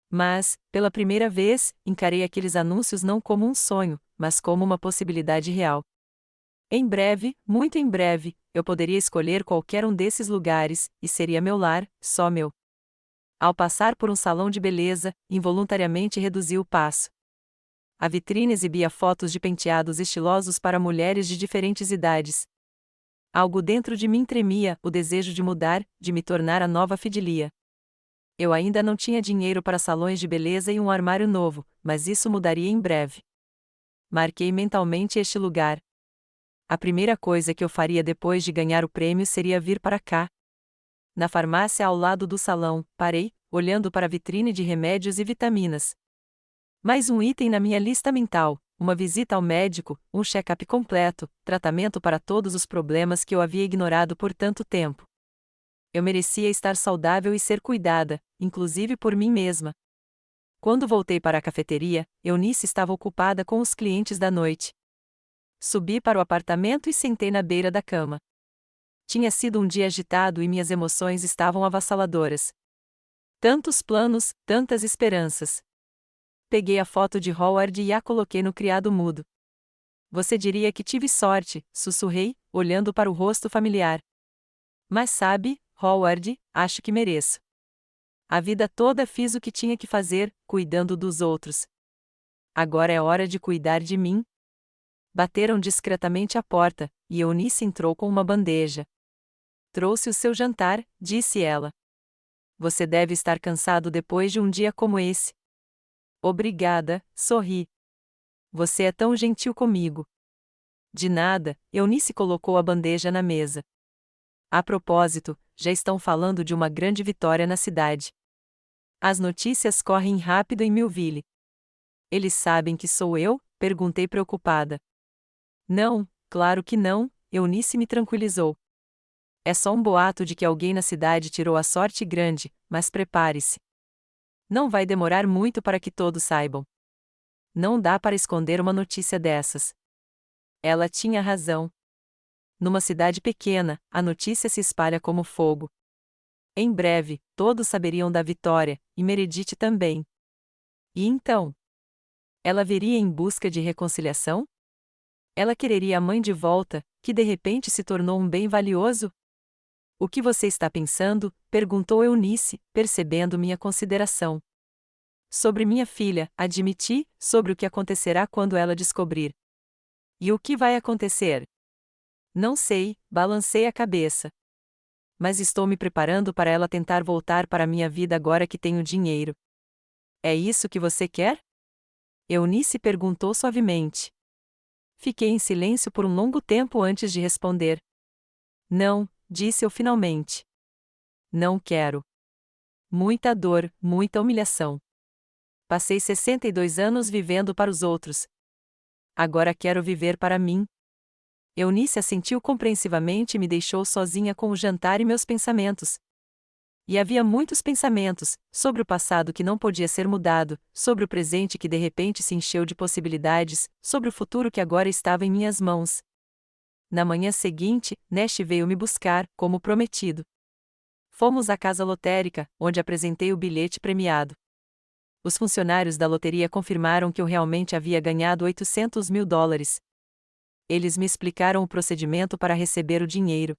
Mas, pela primeira vez, encarei aqueles anúncios não como um sonho, mas como uma possibilidade real. Em breve, muito em breve, eu poderia escolher qualquer um desses lugares, e seria meu lar, só meu. Ao passar por um salão de beleza, involuntariamente reduzi o passo. A vitrine exibia fotos de penteados estilosos para mulheres de diferentes idades. Algo dentro de mim tremia, o desejo de mudar, de me tornar a nova Fidilia. Eu ainda não tinha dinheiro para salões de beleza e um armário novo, mas isso mudaria em breve. Marquei mentalmente este lugar. A primeira coisa que eu faria depois de ganhar o prêmio seria vir para cá. Na farmácia ao lado do salão, parei, olhando para a vitrine de remédios e vitaminas. Mais um item na minha lista mental: uma visita ao médico, um check-up completo, tratamento para todos os problemas que eu havia ignorado por tanto tempo. Eu merecia estar saudável e ser cuidada, inclusive por mim mesma. Quando voltei para a cafeteria, Eunice estava ocupada com os clientes da noite. Subi para o apartamento e sentei na beira da cama. Tinha sido um dia agitado e minhas emoções estavam avassaladoras. Tantos planos, tantas esperanças. Peguei a foto de Howard e a coloquei no criado mudo. Você diria que tive sorte, sussurrei, olhando para o rosto familiar. Mas sabe, Howard, acho que mereço. A vida toda fiz o que tinha que fazer, cuidando dos outros. Agora é hora de cuidar de mim. Bateram discretamente à porta, e Eunice entrou com uma bandeja. Trouxe o seu jantar, disse ela. Você deve estar cansado depois de um dia como esse. Obrigada, sorri. Você é tão gentil comigo. De nada, Eunice colocou a bandeja na mesa. A propósito, já estão falando de uma grande vitória na cidade. As notícias correm rápido em Millville. Eles sabem que sou eu? Perguntei preocupada. Não, claro que não, Eunice me tranquilizou. É só um boato de que alguém na cidade tirou a sorte grande, mas prepare-se. Não vai demorar muito para que todos saibam. Não dá para esconder uma notícia dessas. Ela tinha razão. Numa cidade pequena, a notícia se espalha como fogo. Em breve, todos saberiam da vitória, e Meredith também. E então? Ela viria em busca de reconciliação? Ela quereria a mãe de volta, que de repente se tornou um bem valioso? O que você está pensando? Perguntou Eunice, percebendo minha consideração. Sobre minha filha, admiti, sobre o que acontecerá quando ela descobrir. E o que vai acontecer? Não sei, balancei a cabeça. Mas estou me preparando para ela tentar voltar para minha vida agora que tenho dinheiro. É isso que você quer? Eunice perguntou suavemente. Fiquei em silêncio por um longo tempo antes de responder. Não, disse eu finalmente. Não quero. Muita dor, muita humilhação. Passei 62 anos vivendo para os outros. Agora quero viver para mim. Eunice assentiu compreensivamente e me deixou sozinha com o jantar e meus pensamentos. E havia muitos pensamentos, sobre o passado que não podia ser mudado, sobre o presente que de repente se encheu de possibilidades, sobre o futuro que agora estava em minhas mãos. Na manhã seguinte, Nash veio me buscar, como prometido. Fomos à casa lotérica, onde apresentei o bilhete premiado. Os funcionários da loteria confirmaram que eu realmente havia ganhado $800.000. Eles me explicaram o procedimento para receber o dinheiro.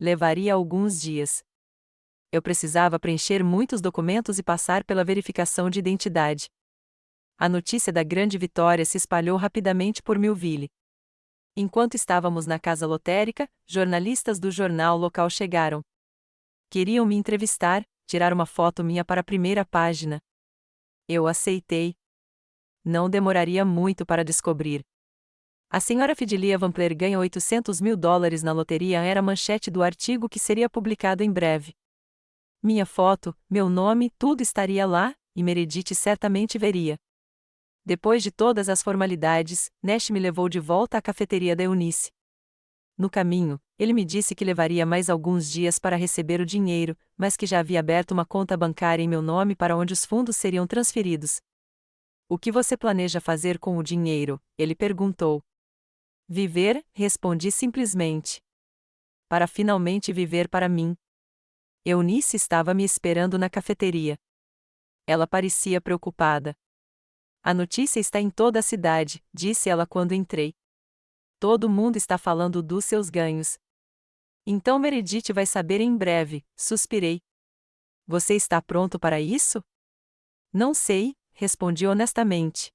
Levaria alguns dias. Eu precisava preencher muitos documentos e passar pela verificação de identidade. A notícia da grande vitória se espalhou rapidamente por Millville. Enquanto estávamos na casa lotérica, jornalistas do jornal local chegaram. Queriam me entrevistar, tirar uma foto minha para a primeira página. Eu aceitei. Não demoraria muito para descobrir. A senhora Fidelia Van Plaer ganha $800.000 na loteria era a manchete do artigo que seria publicado em breve. Minha foto, meu nome, tudo estaria lá, e Meredith certamente veria. Depois de todas as formalidades, Nash me levou de volta à cafeteria da Eunice. No caminho, ele me disse que levaria mais alguns dias para receber o dinheiro, mas que já havia aberto uma conta bancária em meu nome para onde os fundos seriam transferidos. O que você planeja fazer com o dinheiro? Ele perguntou. Viver, respondi simplesmente. Para finalmente viver para mim. Eunice estava me esperando na cafeteria. Ela parecia preocupada. A notícia está em toda a cidade, disse ela quando entrei. Todo mundo está falando dos seus ganhos. Então Meredith vai saber em breve, suspirei. Você está pronto para isso? Não sei, respondi honestamente.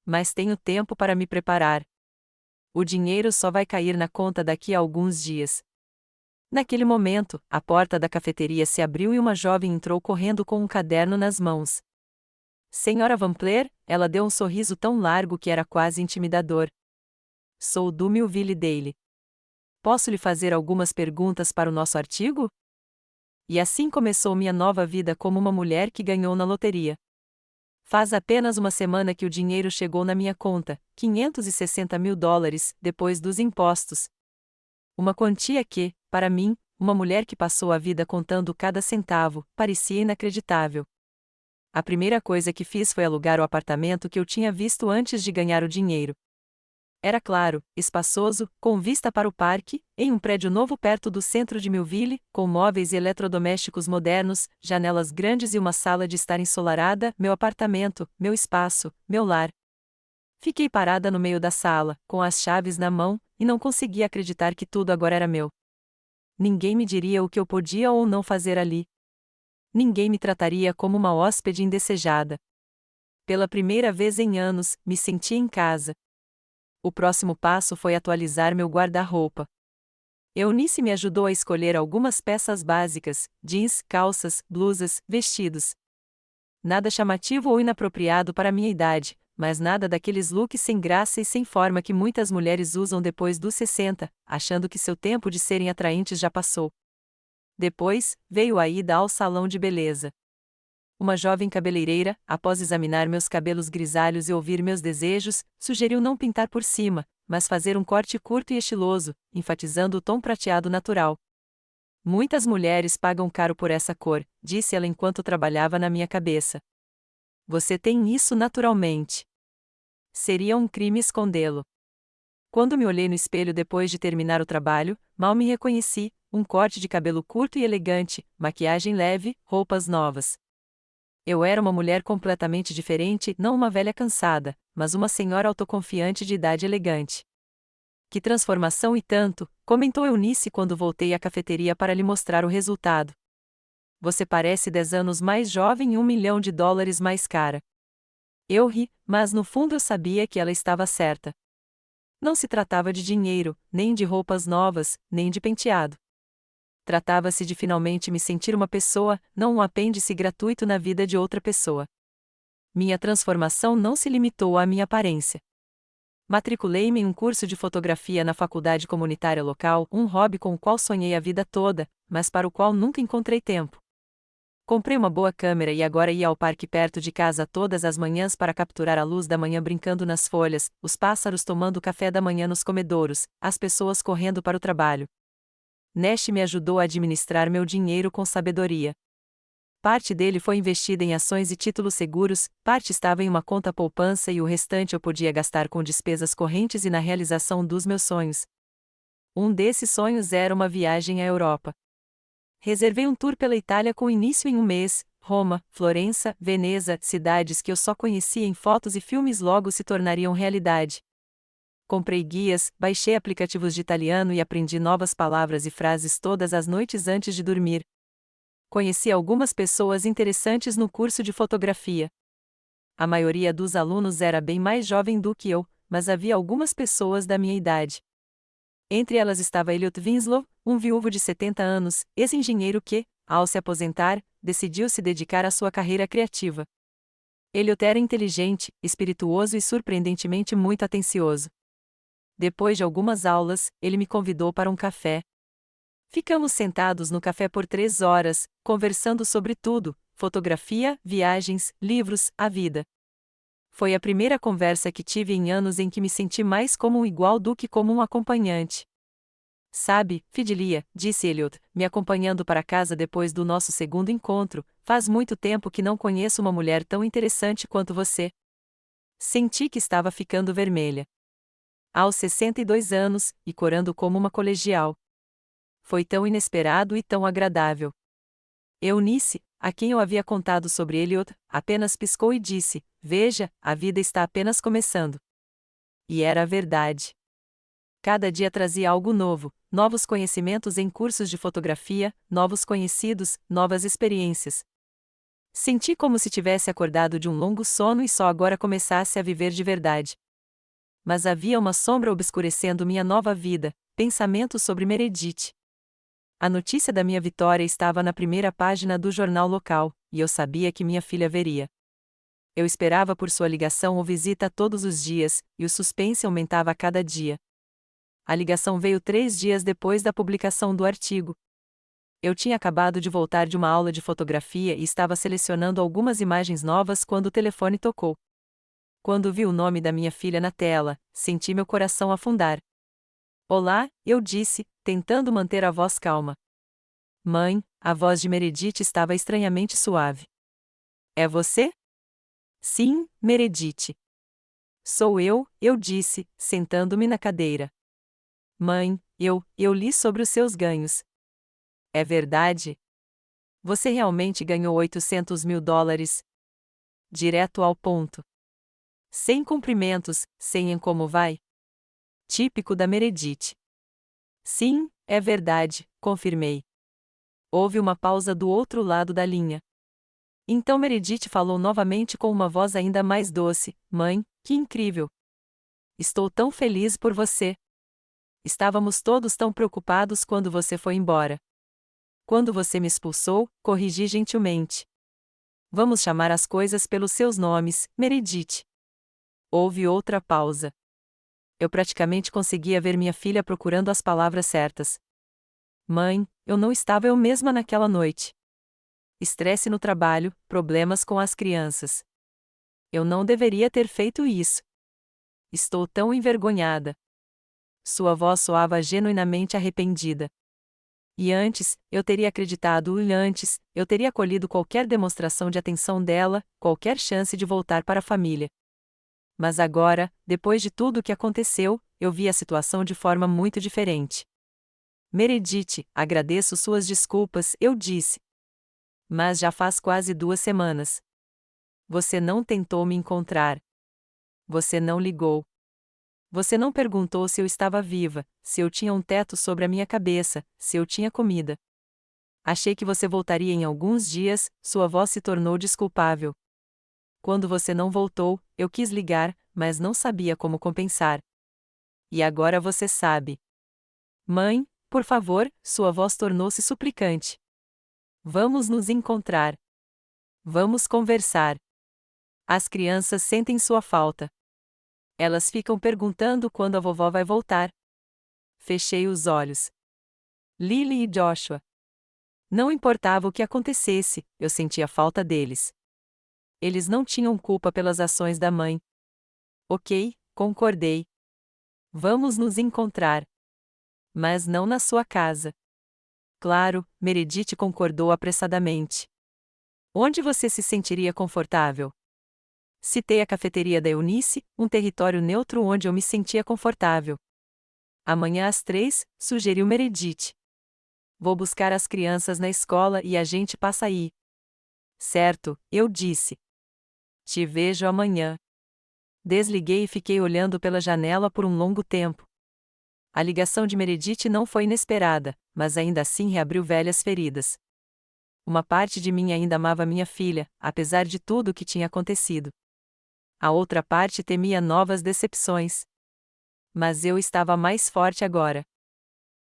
Mas tenho tempo para me preparar. O dinheiro só vai cair na conta daqui a alguns dias. Naquele momento, a porta da cafeteria se abriu e uma jovem entrou correndo com um caderno nas mãos. Senhora Van Plaer, ela deu um sorriso tão largo que era quase intimidador. Sou do Millville Daily. Posso lhe fazer algumas perguntas para o nosso artigo? E assim começou minha nova vida como uma mulher que ganhou na loteria. Faz apenas uma semana que o dinheiro chegou na minha conta, $560.000, depois dos impostos. Uma quantia que, para mim, uma mulher que passou a vida contando cada centavo, parecia inacreditável. A primeira coisa que fiz foi alugar o apartamento que eu tinha visto antes de ganhar o dinheiro. Era claro, espaçoso, com vista para o parque, em um prédio novo perto do centro de Millville, com móveis e eletrodomésticos modernos, janelas grandes e uma sala de estar ensolarada, meu apartamento, meu espaço, meu lar. Fiquei parada no meio da sala, com as chaves na mão, e não conseguia acreditar que tudo agora era meu. Ninguém me diria o que eu podia ou não fazer ali. Ninguém me trataria como uma hóspede indesejada. Pela primeira vez em anos, me senti em casa. O próximo passo foi atualizar meu guarda-roupa. Eunice me ajudou a escolher algumas peças básicas: jeans, calças, blusas, vestidos. Nada chamativo ou inapropriado para minha idade, mas nada daqueles looks sem graça e sem forma que muitas mulheres usam depois dos 60, achando que seu tempo de serem atraentes já passou. Depois, veio a ida ao salão de beleza. Uma jovem cabeleireira, após examinar meus cabelos grisalhos e ouvir meus desejos, sugeriu não pintar por cima, mas fazer um corte curto e estiloso, enfatizando o tom prateado natural. Muitas mulheres pagam caro por essa cor, disse ela enquanto trabalhava na minha cabeça. Você tem isso naturalmente. Seria um crime escondê-lo. Quando me olhei no espelho depois de terminar o trabalho, mal me reconheci, um corte de cabelo curto e elegante, maquiagem leve, roupas novas. Eu era uma mulher completamente diferente, não uma velha cansada, mas uma senhora autoconfiante de idade elegante. Que transformação e tanto, comentou Eunice quando voltei à cafeteria para lhe mostrar o resultado. Você parece 10 anos mais jovem e $1 milhão mais cara. Eu ri, mas no fundo eu sabia que ela estava certa. Não se tratava de dinheiro, nem de roupas novas, nem de penteado. Tratava-se de finalmente me sentir uma pessoa, não um apêndice gratuito na vida de outra pessoa. Minha transformação não se limitou à minha aparência. Matriculei-me em um curso de fotografia na faculdade comunitária local, um hobby com o qual sonhei a vida toda, mas para o qual nunca encontrei tempo. Comprei uma boa câmera e agora ia ao parque perto de casa todas as manhãs para capturar a luz da manhã brincando nas folhas, os pássaros tomando café da manhã nos comedouros, as pessoas correndo para o trabalho. Nash me ajudou a administrar meu dinheiro com sabedoria. Parte dele foi investida em ações e títulos seguros, parte estava em uma conta poupança e o restante eu podia gastar com despesas correntes e na realização dos meus sonhos. Um desses sonhos era uma viagem à Europa. Reservei um tour pela Itália com início em um mês. Roma, Florença, Veneza, cidades que eu só conhecia em fotos e filmes logo se tornariam realidade. Comprei guias, baixei aplicativos de italiano e aprendi novas palavras e frases todas as noites antes de dormir. Conheci algumas pessoas interessantes no curso de fotografia. A maioria dos alunos era bem mais jovem do que eu, mas havia algumas pessoas da minha idade. Entre elas estava Elliot Winslow, um viúvo de 70 anos, ex-engenheiro que, ao se aposentar, decidiu se dedicar à sua carreira criativa. Elliot era inteligente, espirituoso e surpreendentemente muito atencioso. Depois de algumas aulas, ele me convidou para um café. Ficamos sentados no café por 3 horas, conversando sobre tudo: fotografia, viagens, livros, a vida. Foi a primeira conversa que tive em anos em que me senti mais como um igual do que como um acompanhante. Sabe, Fidelia, disse Elliot, me acompanhando para casa depois do nosso segundo encontro, faz muito tempo que não conheço uma mulher tão interessante quanto você. Senti que estava ficando vermelha. Aos 62 anos, e corando como uma colegial. Foi tão inesperado e tão agradável. Eunice, a quem eu havia contado sobre Elliot, apenas piscou e disse: veja, a vida está apenas começando. E era a verdade. Cada dia trazia algo novo, novos conhecimentos em cursos de fotografia, novos conhecidos, novas experiências. Senti como se tivesse acordado de um longo sono e só agora começasse a viver de verdade. Mas havia uma sombra obscurecendo minha nova vida, pensamentos sobre Meredith. A notícia da minha vitória estava na primeira página do jornal local, e eu sabia que minha filha veria. Eu esperava por sua ligação ou visita todos os dias, e o suspense aumentava a cada dia. A ligação veio 3 dias depois da publicação do artigo. Eu tinha acabado de voltar de uma aula de fotografia e estava selecionando algumas imagens novas quando o telefone tocou. Quando vi o nome da minha filha na tela, senti meu coração afundar. Olá, eu disse, tentando manter a voz calma. Mãe, a voz de Meredith estava estranhamente suave. É você? Sim, Meredith. Sou eu disse, sentando-me na cadeira. Mãe, eu li sobre os seus ganhos. É verdade? Você realmente ganhou $800.000? Direto ao ponto. Sem cumprimentos, sem em como vai? Típico da Meredith. Sim, é verdade, confirmei. Houve uma pausa do outro lado da linha. Então Meredith falou novamente com uma voz ainda mais doce: Mãe, que incrível! Estou tão feliz por você. Estávamos todos tão preocupados quando você foi embora. Quando você me expulsou, corrigi gentilmente. Vamos chamar as coisas pelos seus nomes, Meredith. Houve outra pausa. Eu praticamente conseguia ver minha filha procurando as palavras certas. Mãe, eu não estava eu mesma naquela noite. Estresse no trabalho, problemas com as crianças. Eu não deveria ter feito isso. Estou tão envergonhada. Sua voz soava genuinamente arrependida. E antes, eu teria acreditado e antes, eu teria acolhido qualquer demonstração de atenção dela, qualquer chance de voltar para a família. Mas agora, depois de tudo o que aconteceu, eu vi a situação de forma muito diferente. Meredith, agradeço suas desculpas, eu disse. Mas já faz quase 2 semanas. Você não tentou me encontrar. Você não ligou. Você não perguntou se eu estava viva, se eu tinha um teto sobre a minha cabeça, se eu tinha comida. Achei que você voltaria em alguns dias, sua voz se tornou desculpável. Quando você não voltou, eu quis ligar, mas não sabia como compensar. E agora você sabe. Mãe, por favor, sua voz tornou-se suplicante. Vamos nos encontrar. Vamos conversar. As crianças sentem sua falta. Elas ficam perguntando quando a vovó vai voltar. Fechei os olhos. Lily e Joshua. Não importava o que acontecesse, eu sentia falta deles. Eles não tinham culpa pelas ações da mãe. Ok, concordei. Vamos nos encontrar. Mas não na sua casa. Claro, Meredith concordou apressadamente. Onde você se sentiria confortável? Citei a cafeteria da Eunice, um território neutro onde eu me sentia confortável. Amanhã às 3, sugeriu Meredith. Vou buscar as crianças na escola e a gente passa aí. Certo, eu disse. Te vejo amanhã. Desliguei e fiquei olhando pela janela por um longo tempo. A ligação de Meredith não foi inesperada, mas ainda assim reabriu velhas feridas. Uma parte de mim ainda amava minha filha, apesar de tudo o que tinha acontecido. A outra parte temia novas decepções. Mas eu estava mais forte agora.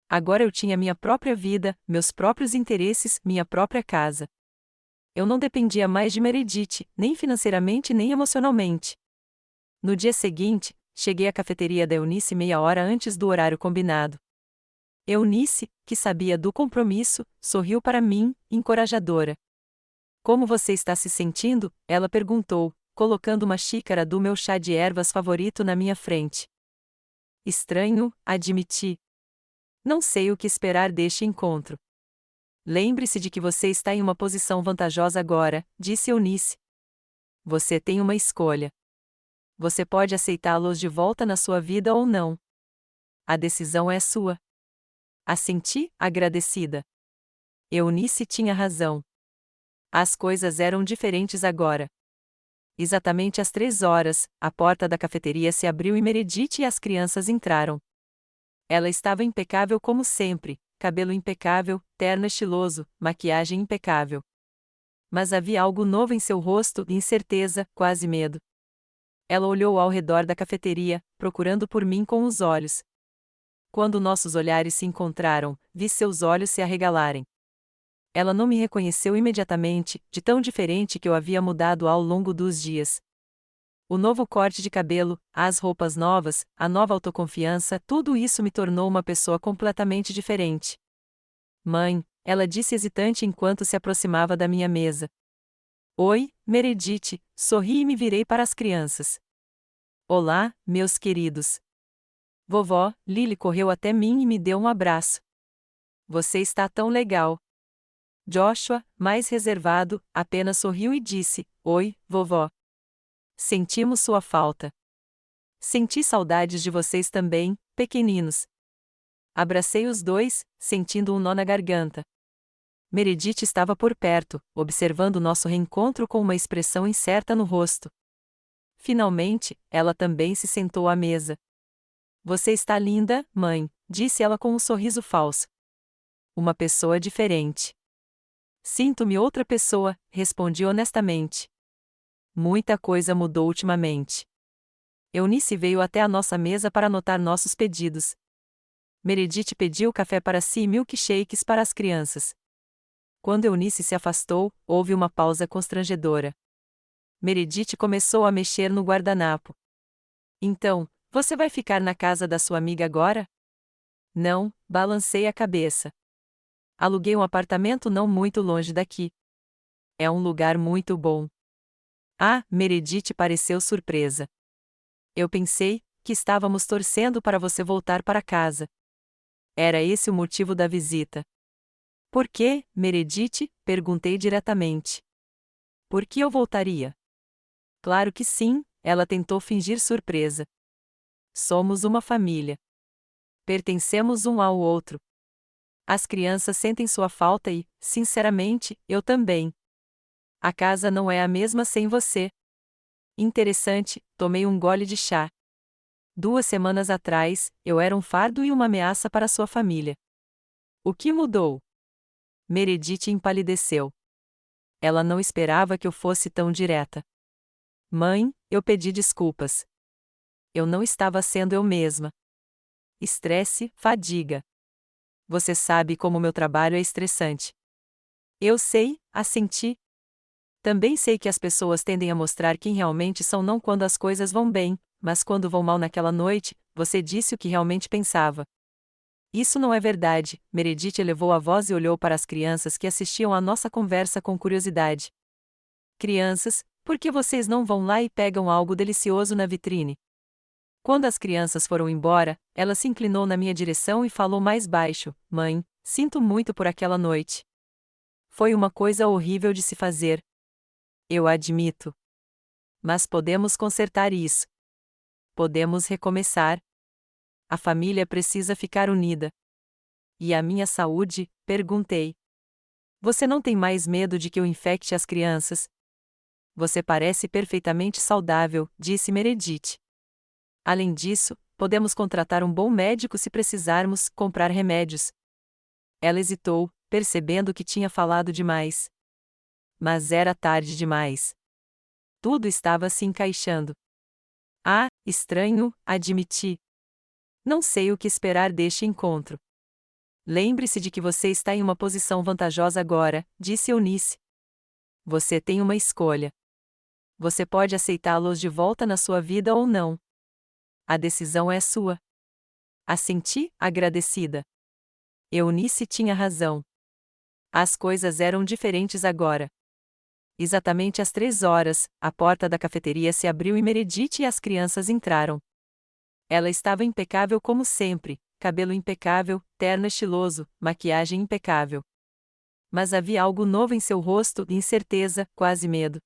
Agora eu tinha minha própria vida, meus próprios interesses, minha própria casa. Eu não dependia mais de Meredith, nem financeiramente nem emocionalmente. No dia seguinte, Cheguei à cafeteria da Eunice meia hora antes do horário combinado. Eunice, que sabia do compromisso, sorriu para mim, encorajadora. Como você está se sentindo? Ela perguntou, colocando uma xícara do meu chá de ervas favorito na minha frente. Estranho, admiti. Não sei o que esperar deste encontro. Lembre-se de que você está em uma posição vantajosa agora, disse Eunice. Você tem uma escolha. Você pode aceitá-los de volta na sua vida ou não. A decisão é sua. Assenti, agradecida. Eunice tinha razão. As coisas eram diferentes agora. Exatamente às 3 horas, a porta da cafeteria se abriu e Meredith e as crianças entraram. Ela estava impecável como sempre, cabelo impecável, terno estiloso, maquiagem impecável. Mas havia algo novo em seu rosto, incerteza, quase medo. Ela olhou ao redor da cafeteria, procurando por mim com os olhos. Quando nossos olhares se encontraram, vi seus olhos se arregalarem. Ela não me reconheceu imediatamente, de tão diferente que eu havia mudado ao longo dos dias. O novo corte de cabelo, as roupas novas, a nova autoconfiança, tudo isso me tornou uma pessoa completamente diferente. Mãe, ela disse hesitante enquanto se aproximava da minha mesa. Oi, Meredith, sorri e me virei para as crianças. Olá, meus queridos. Vovó, Lily correu até mim e me deu um abraço. Você está tão legal. Joshua, mais reservado, apenas sorriu e disse, Oi, vovó. Sentimos sua falta. Senti saudades de vocês também, pequeninos. Abracei os dois, sentindo um nó na garganta. Meredith estava por perto, observando nosso reencontro com uma expressão incerta no rosto. Finalmente, ela também se sentou à mesa. Você está linda, mãe, disse ela com um sorriso falso. Uma pessoa diferente. Sinto-me outra pessoa, respondi honestamente. Muita coisa mudou ultimamente. Eunice veio até a nossa mesa para anotar nossos pedidos. Meredith pediu café para si e milkshakes para as crianças. Quando Eunice se afastou, houve uma pausa constrangedora. Meredith começou a mexer no guardanapo. Então, você vai ficar na casa da sua amiga agora? Não, balancei a cabeça. Aluguei um apartamento não muito longe daqui. É um lugar muito bom. Ah, Meredith pareceu surpresa. Eu pensei que estávamos torcendo para você voltar para casa. Era esse o motivo da visita. Por quê, Meredith? Perguntei diretamente. Por que eu voltaria? Claro que sim, ela tentou fingir surpresa. Somos uma família. Pertencemos um ao outro. As crianças sentem sua falta e, sinceramente, eu também. A casa não é a mesma sem você. Interessante, tomei um gole de chá. 2 semanas atrás, eu era um fardo e uma ameaça para sua família. O que mudou? Meredith empalideceu. Ela não esperava que eu fosse tão direta. Mãe, eu pedi desculpas. Eu não estava sendo eu mesma. Estresse, fadiga. Você sabe como meu trabalho é estressante. Eu sei, assenti. Também sei que as pessoas tendem a mostrar quem realmente são não quando as coisas vão bem, mas quando vão mal naquela noite, você disse o que realmente pensava. Isso não é verdade, Meredith elevou a voz e olhou para as crianças que assistiam à nossa conversa com curiosidade. Crianças, por que vocês não vão lá e pegam algo delicioso na vitrine? Quando as crianças foram embora, ela se inclinou na minha direção e falou mais baixo, Mãe, sinto muito por aquela noite. Foi uma coisa horrível de se fazer. Eu admito. Mas podemos consertar isso. Podemos recomeçar. A família precisa ficar unida. E a minha saúde? Perguntei. Você não tem mais medo de que eu infecte as crianças? Você parece perfeitamente saudável, disse Meredith. Além disso, podemos contratar um bom médico se precisarmos comprar remédios. Ela hesitou, percebendo que tinha falado demais. Mas era tarde demais. Tudo estava se encaixando. Ah, estranho, admiti. Não sei o que esperar deste encontro. Lembre-se de que você está em uma posição vantajosa agora, disse Eunice. Você tem uma escolha. Você pode aceitá-los de volta na sua vida ou não. A decisão é sua. Assenti, agradecida. Eunice tinha razão. As coisas eram diferentes agora. Exatamente às 3 horas, a porta da cafeteria se abriu e Meredith e as crianças entraram. Ela estava impecável como sempre, cabelo impecável, terno estiloso, maquiagem impecável. Mas havia algo novo em seu rosto, incerteza, quase medo.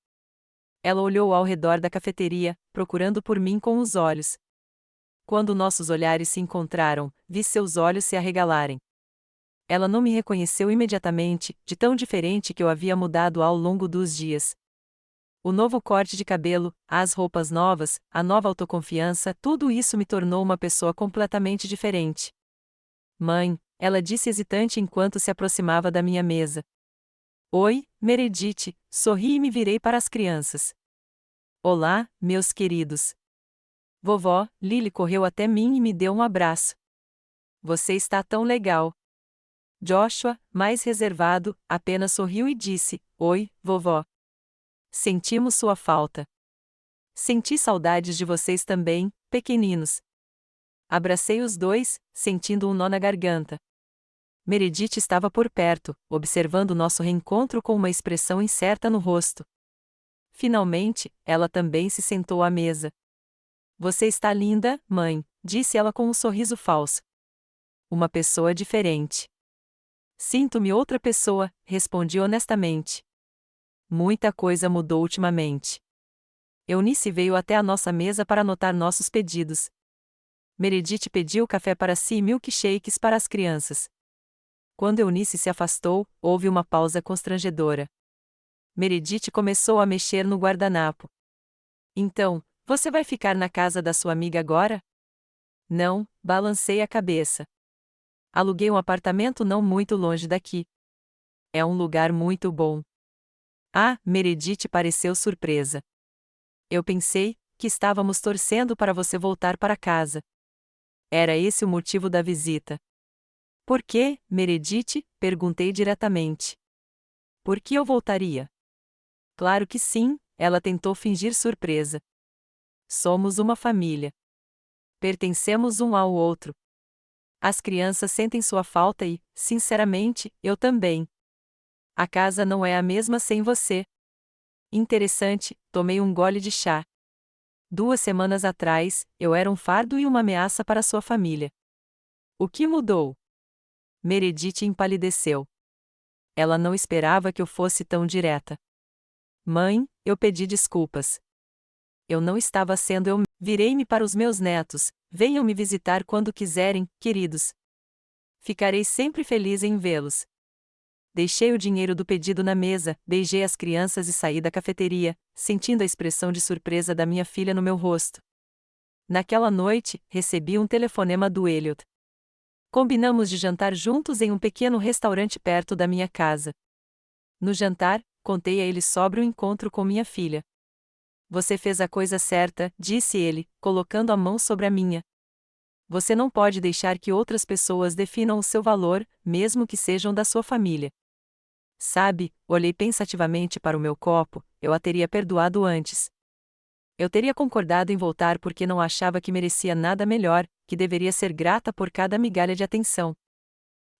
Ela olhou ao redor da cafeteria, procurando por mim com os olhos. Quando nossos olhares se encontraram, vi seus olhos se arregalarem. Ela não me reconheceu imediatamente, de tão diferente que eu havia mudado ao longo dos dias. O novo corte de cabelo, as roupas novas, a nova autoconfiança, tudo isso me tornou uma pessoa completamente diferente. Mãe, ela disse hesitante enquanto se aproximava da minha mesa. Oi, Meredith, sorri e me virei para as crianças. Olá, meus queridos. Vovó, Lily correu até mim e me deu um abraço. Você está tão legal. Joshua, mais reservado, apenas sorriu e disse: Oi, vovó. Sentimos sua falta. Senti saudades de vocês também, pequeninos. Abracei os dois, sentindo um nó na garganta. Meredith estava por perto, observando nosso reencontro com uma expressão incerta no rosto. Finalmente, ela também se sentou à mesa. Você está linda, mãe, disse ela com um sorriso falso. Uma pessoa diferente. Sinto-me outra pessoa, respondi honestamente. Muita coisa mudou ultimamente. Eunice veio até a nossa mesa para anotar nossos pedidos. Meredith pediu café para si e milkshakes para as crianças. Quando Eunice se afastou, houve uma pausa constrangedora. Meredith começou a mexer no guardanapo. Então, você vai ficar na casa da sua amiga agora? Não, balancei a cabeça. Aluguei um apartamento não muito longe daqui. É um lugar muito bom. Ah, Meredith pareceu surpresa. Eu pensei que estávamos torcendo para você voltar para casa. Era esse o motivo da visita. Por quê, Meredith? Perguntei diretamente. Por que eu voltaria? Claro que sim, ela tentou fingir surpresa. Somos uma família. Pertencemos um ao outro. As crianças sentem sua falta e, sinceramente, eu também. A casa não é a mesma sem você. Interessante, tomei um gole de chá. 2 semanas atrás, eu era um fardo e uma ameaça para sua família. O que mudou? Meredith empalideceu. Ela não esperava que eu fosse tão direta. Mãe, eu pedi desculpas. Eu não estava sendo eu. Virei-me para os meus netos. Venham me visitar quando quiserem, queridos. Ficarei sempre feliz em vê-los. Deixei o dinheiro do pedido na mesa, beijei as crianças e saí da cafeteria, sentindo a expressão de surpresa da minha filha no meu rosto. Naquela noite, recebi um telefonema do Elliot. Combinamos de jantar juntos em um pequeno restaurante perto da minha casa. No jantar, contei a ele sobre o encontro com minha filha. Você fez a coisa certa, disse ele, colocando a mão sobre a minha. Você não pode deixar que outras pessoas definam o seu valor, mesmo que sejam da sua família. Sabe, olhei pensativamente para o meu copo, eu a teria perdoado antes. Eu teria concordado em voltar porque não achava que merecia nada melhor, que deveria ser grata por cada migalha de atenção.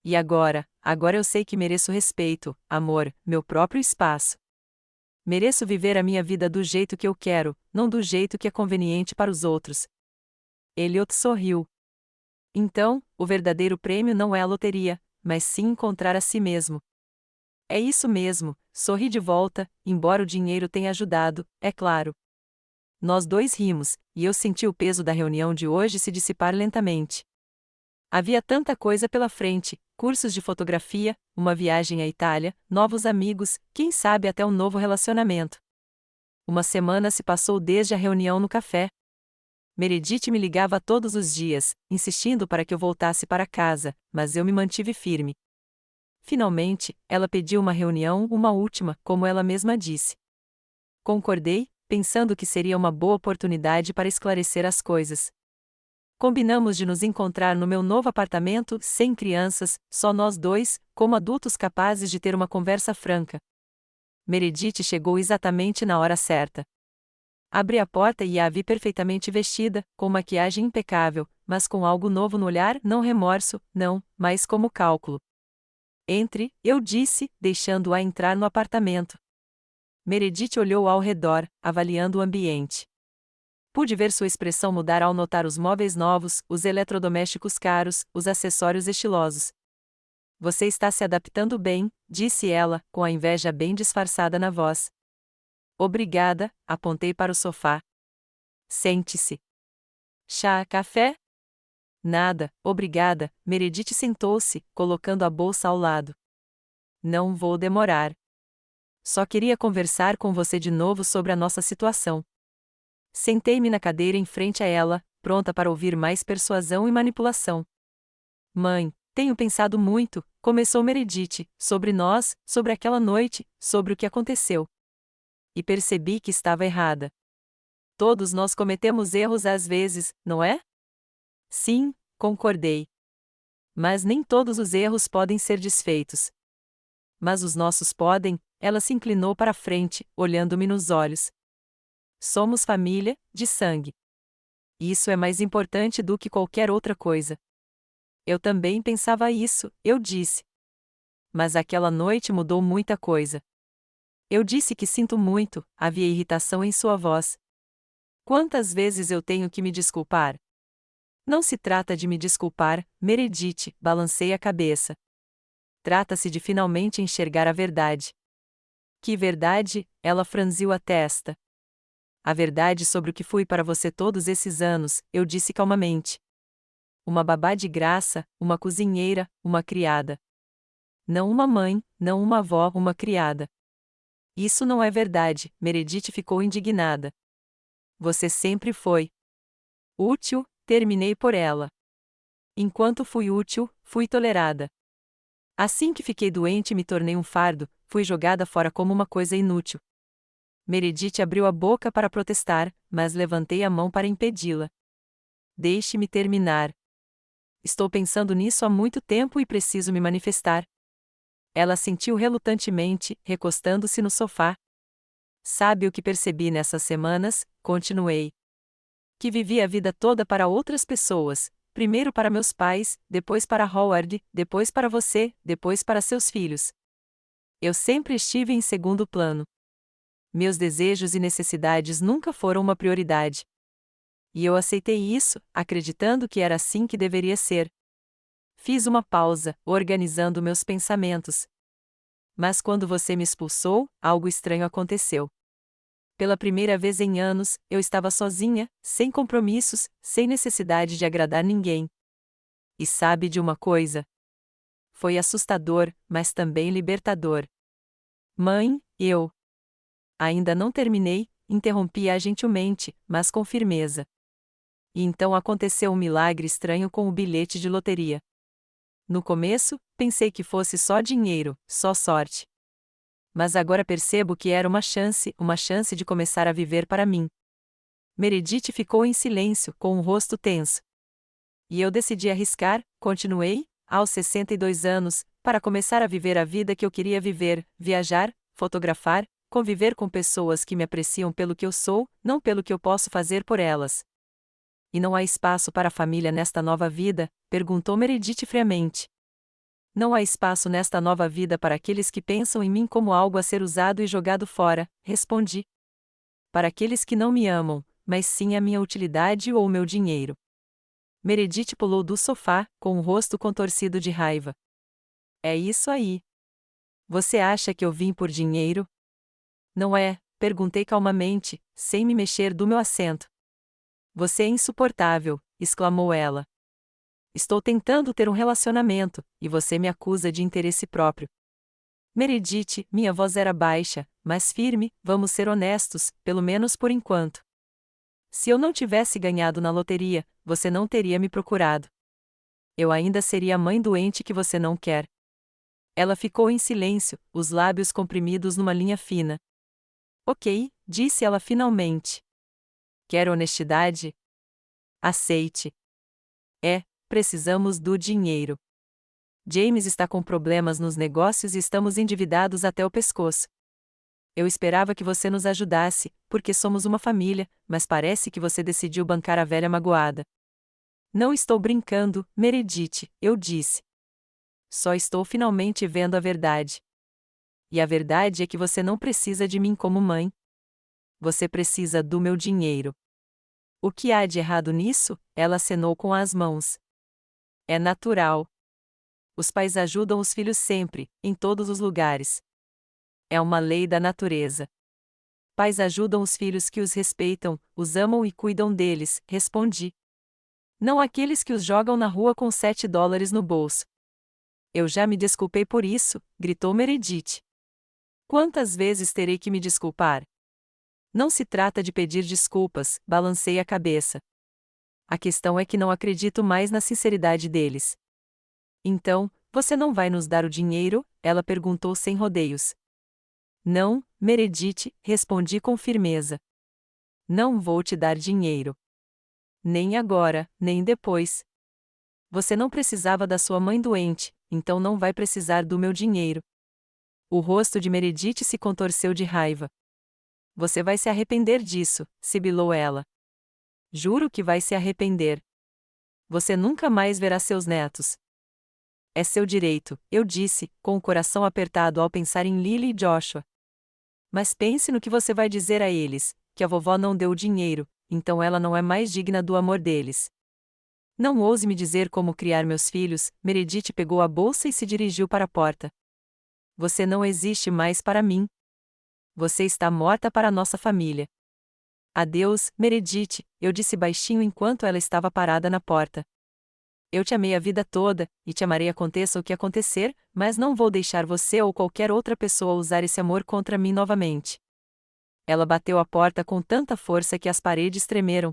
E agora eu sei que mereço respeito, amor, meu próprio espaço. Mereço viver a minha vida do jeito que eu quero, não do jeito que é conveniente para os outros. Elliot sorriu. Então, o verdadeiro prêmio não é a loteria, mas sim encontrar a si mesmo. É isso mesmo, sorri de volta, embora o dinheiro tenha ajudado, é claro. Nós dois rimos, e eu senti o peso da reunião de hoje se dissipar lentamente. Havia tanta coisa pela frente, cursos de fotografia, uma viagem à Itália, novos amigos, quem sabe até um novo relacionamento. Uma semana se passou desde a reunião no café. Meredith me ligava todos os dias, insistindo para que eu voltasse para casa, mas eu me mantive firme. Finalmente, ela pediu uma reunião, uma última, como ela mesma disse. Concordei, pensando que seria uma boa oportunidade para esclarecer as coisas. Combinamos de nos encontrar no meu novo apartamento, sem crianças, só nós dois, como adultos capazes de ter uma conversa franca. Meredith chegou exatamente na hora certa. Abri a porta e a vi perfeitamente vestida, com maquiagem impecável, mas com algo novo no olhar, não remorso, não, mas como cálculo. Entre, eu disse, deixando-a entrar no apartamento. Meredith olhou ao redor, avaliando o ambiente. Pude ver sua expressão mudar ao notar os móveis novos, os eletrodomésticos caros, os acessórios estilosos. Você está se adaptando bem, disse ela, com a inveja bem disfarçada na voz. Obrigada, apontei para o sofá. Sente-se. Chá, café? Nada, obrigada, Meredith sentou-se, colocando a bolsa ao lado. Não vou demorar. Só queria conversar com você de novo sobre a nossa situação. Sentei-me na cadeira em frente a ela, pronta para ouvir mais persuasão e manipulação. Mãe, tenho pensado muito, começou Meredith, sobre nós, sobre aquela noite, sobre o que aconteceu. E percebi que estava errada. Todos nós cometemos erros às vezes, não é? Sim, concordei. Mas nem todos os erros podem ser desfeitos. Mas os nossos podem, ela se inclinou para a frente, olhando-me nos olhos. Somos família, de sangue. Isso é mais importante do que qualquer outra coisa. Eu também pensava isso, eu disse. Mas aquela noite mudou muita coisa. Eu disse que sinto muito, havia irritação em sua voz. Quantas vezes eu tenho que me desculpar? Não se trata de me desculpar, Meredith, balancei a cabeça. Trata-se de finalmente enxergar a verdade. Que verdade? Ela franziu a testa. A verdade sobre o que fui para você todos esses anos, eu disse calmamente. Uma babá de graça, uma cozinheira, uma criada. Não uma mãe, não uma avó, uma criada. Isso não é verdade, Meredith ficou indignada. Você sempre foi útil, terminei por ela. Enquanto fui útil, fui tolerada. Assim que fiquei doente e me tornei um fardo, fui jogada fora como uma coisa inútil. Meredith abriu a boca para protestar, mas levantei a mão para impedi-la. Deixe-me terminar. Estou pensando nisso há muito tempo e preciso me manifestar. Ela assentiu relutantemente, recostando-se no sofá. Sabe o que percebi nessas semanas? Continuei. Que vivi a vida toda para outras pessoas, primeiro para meus pais, depois para Howard, depois para você, depois para seus filhos. Eu sempre estive em segundo plano. Meus desejos e necessidades nunca foram uma prioridade. E eu aceitei isso, acreditando que era assim que deveria ser. Fiz uma pausa, organizando meus pensamentos. Mas quando você me expulsou, algo estranho aconteceu. Pela primeira vez em anos, eu estava sozinha, sem compromissos, sem necessidade de agradar ninguém. E sabe de uma coisa? Foi assustador, mas também libertador. Mãe, eu. Ainda não terminei, interrompi-a gentilmente, mas com firmeza. E então aconteceu um milagre estranho com o bilhete de loteria. No começo, pensei que fosse só dinheiro, só sorte. Mas agora percebo que era uma chance de começar a viver para mim. Meredith ficou em silêncio, com o rosto tenso. E eu decidi arriscar, continuei, aos 62 anos, para começar a viver a vida que eu queria viver, viajar, fotografar, conviver com pessoas que me apreciam pelo que eu sou, não pelo que eu posso fazer por elas. E não há espaço para a família nesta nova vida? Perguntou Meredith friamente. Não há espaço nesta nova vida para aqueles que pensam em mim como algo a ser usado e jogado fora, respondi. Para aqueles que não me amam, mas sim a minha utilidade ou o meu dinheiro. Meredith pulou do sofá, com o rosto contorcido de raiva. É isso aí. Você acha que eu vim por dinheiro? Não é? Perguntei calmamente, sem me mexer do meu assento. Você é insuportável, exclamou ela. Estou tentando ter um relacionamento, e você me acusa de interesse próprio. Meredith, minha voz era baixa, mas firme, vamos ser honestos, pelo menos por enquanto. Se eu não tivesse ganhado na loteria, você não teria me procurado. Eu ainda seria a mãe doente que você não quer. Ela ficou em silêncio, os lábios comprimidos numa linha fina. Ok, disse ela finalmente. Quer honestidade? Aceite. Precisamos do dinheiro. James está com problemas nos negócios e estamos endividados até o pescoço. Eu esperava que você nos ajudasse, porque somos uma família, mas parece que você decidiu bancar a velha magoada. Não estou brincando, Meredith, eu disse. Só estou finalmente vendo a verdade. E a verdade é que você não precisa de mim como mãe. Você precisa do meu dinheiro. O que há de errado nisso? Ela acenou com as mãos. É natural. Os pais ajudam os filhos sempre, em todos os lugares. É uma lei da natureza. Pais ajudam os filhos que os respeitam, os amam e cuidam deles, respondi. Não aqueles que os jogam na rua com $7 no bolso. Eu já me desculpei por isso, gritou Meredith. Quantas vezes terei que me desculpar? Não se trata de pedir desculpas, balancei a cabeça. A questão é que não acredito mais na sinceridade deles. Então, você não vai nos dar o dinheiro? Ela perguntou sem rodeios. Não, Meredith, respondi com firmeza. Não vou te dar dinheiro. Nem agora, nem depois. Você não precisava da sua mãe doente, então não vai precisar do meu dinheiro. O rosto de Meredith se contorceu de raiva. Você vai se arrepender disso, sibilou ela. Juro que vai se arrepender. Você nunca mais verá seus netos. É seu direito, eu disse, com o coração apertado ao pensar em Lily e Joshua. Mas pense no que você vai dizer a eles, que a vovó não deu o dinheiro, então ela não é mais digna do amor deles. Não ouse me dizer como criar meus filhos. Meredith pegou a bolsa e se dirigiu para a porta. Você não existe mais para mim. Você está morta para a nossa família. Adeus, Meredith, eu disse baixinho enquanto ela estava parada na porta. Eu te amei a vida toda, e te amarei aconteça o que acontecer, mas não vou deixar você ou qualquer outra pessoa usar esse amor contra mim novamente. Ela bateu a porta com tanta força que as paredes tremeram.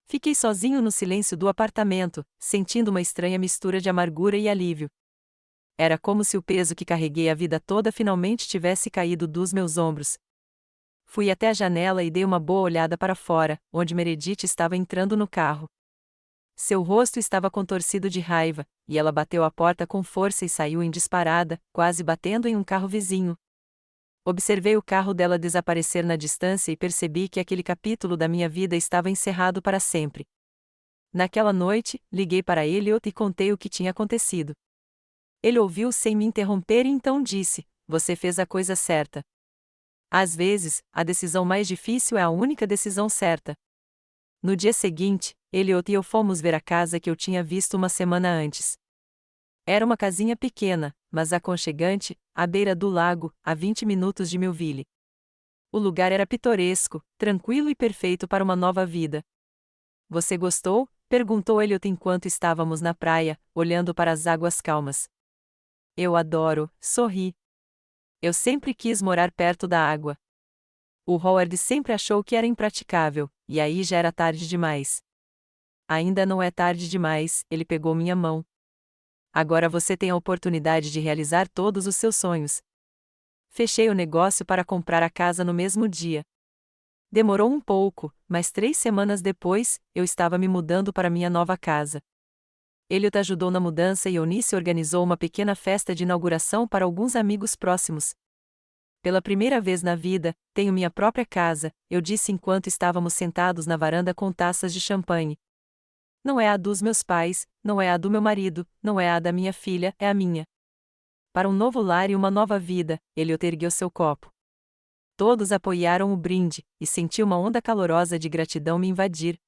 Fiquei sozinho no silêncio do apartamento, sentindo uma estranha mistura de amargura e alívio. Era como se o peso que carreguei a vida toda finalmente tivesse caído dos meus ombros. Fui até a janela e dei uma boa olhada para fora, onde Meredith estava entrando no carro. Seu rosto estava contorcido de raiva, e ela bateu a porta com força e saiu em disparada, quase batendo em um carro vizinho. Observei o carro dela desaparecer na distância e percebi que aquele capítulo da minha vida estava encerrado para sempre. Naquela noite, liguei para Elliot e contei o que tinha acontecido. Ele ouviu sem me interromper e então disse: Você fez a coisa certa. Às vezes, a decisão mais difícil é a única decisão certa. No dia seguinte, Elliot e eu fomos ver a casa que eu tinha visto uma semana antes. Era uma casinha pequena, mas aconchegante, à beira do lago, a 20 minutos de Millville. O lugar era pitoresco, tranquilo e perfeito para uma nova vida. Você gostou? Perguntou Elliot enquanto estávamos na praia, olhando para as águas calmas. Eu adoro, sorri. Eu sempre quis morar perto da água. O Howard sempre achou que era impraticável, e aí já era tarde demais. Ainda não é tarde demais, ele pegou minha mão. Agora você tem a oportunidade de realizar todos os seus sonhos. Fechei o negócio para comprar a casa no mesmo dia. Demorou um pouco, mas 3 semanas depois, eu estava me mudando para minha nova casa. Elliot ajudou na mudança e Eunice organizou uma pequena festa de inauguração para alguns amigos próximos. Pela primeira vez na vida, tenho minha própria casa, eu disse enquanto estávamos sentados na varanda com taças de champanhe. Não é a dos meus pais, não é a do meu marido, não é a da minha filha, é a minha. Para um novo lar e uma nova vida, Elliot ergueu seu copo. Todos apoiaram o brinde, e senti uma onda calorosa de gratidão me invadir.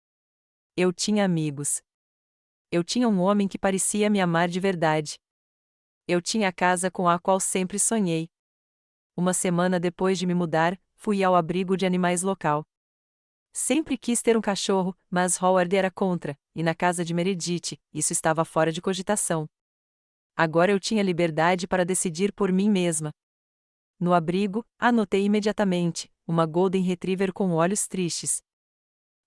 Eu tinha amigos. Eu tinha um homem que parecia me amar de verdade. Eu tinha a casa com a qual sempre sonhei. Uma semana depois de me mudar, fui ao abrigo de animais local. Sempre quis ter um cachorro, mas Howard era contra, e na casa de Meredith, isso estava fora de cogitação. Agora eu tinha liberdade para decidir por mim mesma. No abrigo, anotei imediatamente, uma Golden Retriever com olhos tristes.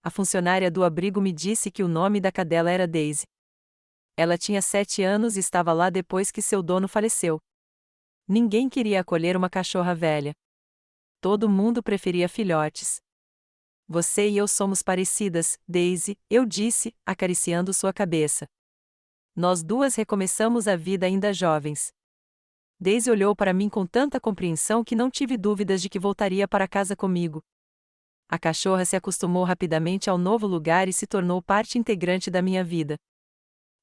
A funcionária do abrigo me disse que o nome da cadela era Daisy. Ela tinha 7 anos e estava lá depois que seu dono faleceu. Ninguém queria acolher uma cachorra velha. Todo mundo preferia filhotes. Você e eu somos parecidas, Daisy, eu disse, acariciando sua cabeça. Nós duas recomeçamos a vida ainda jovens. Daisy olhou para mim com tanta compreensão que não tive dúvidas de que voltaria para casa comigo. A cachorra se acostumou rapidamente ao novo lugar e se tornou parte integrante da minha vida.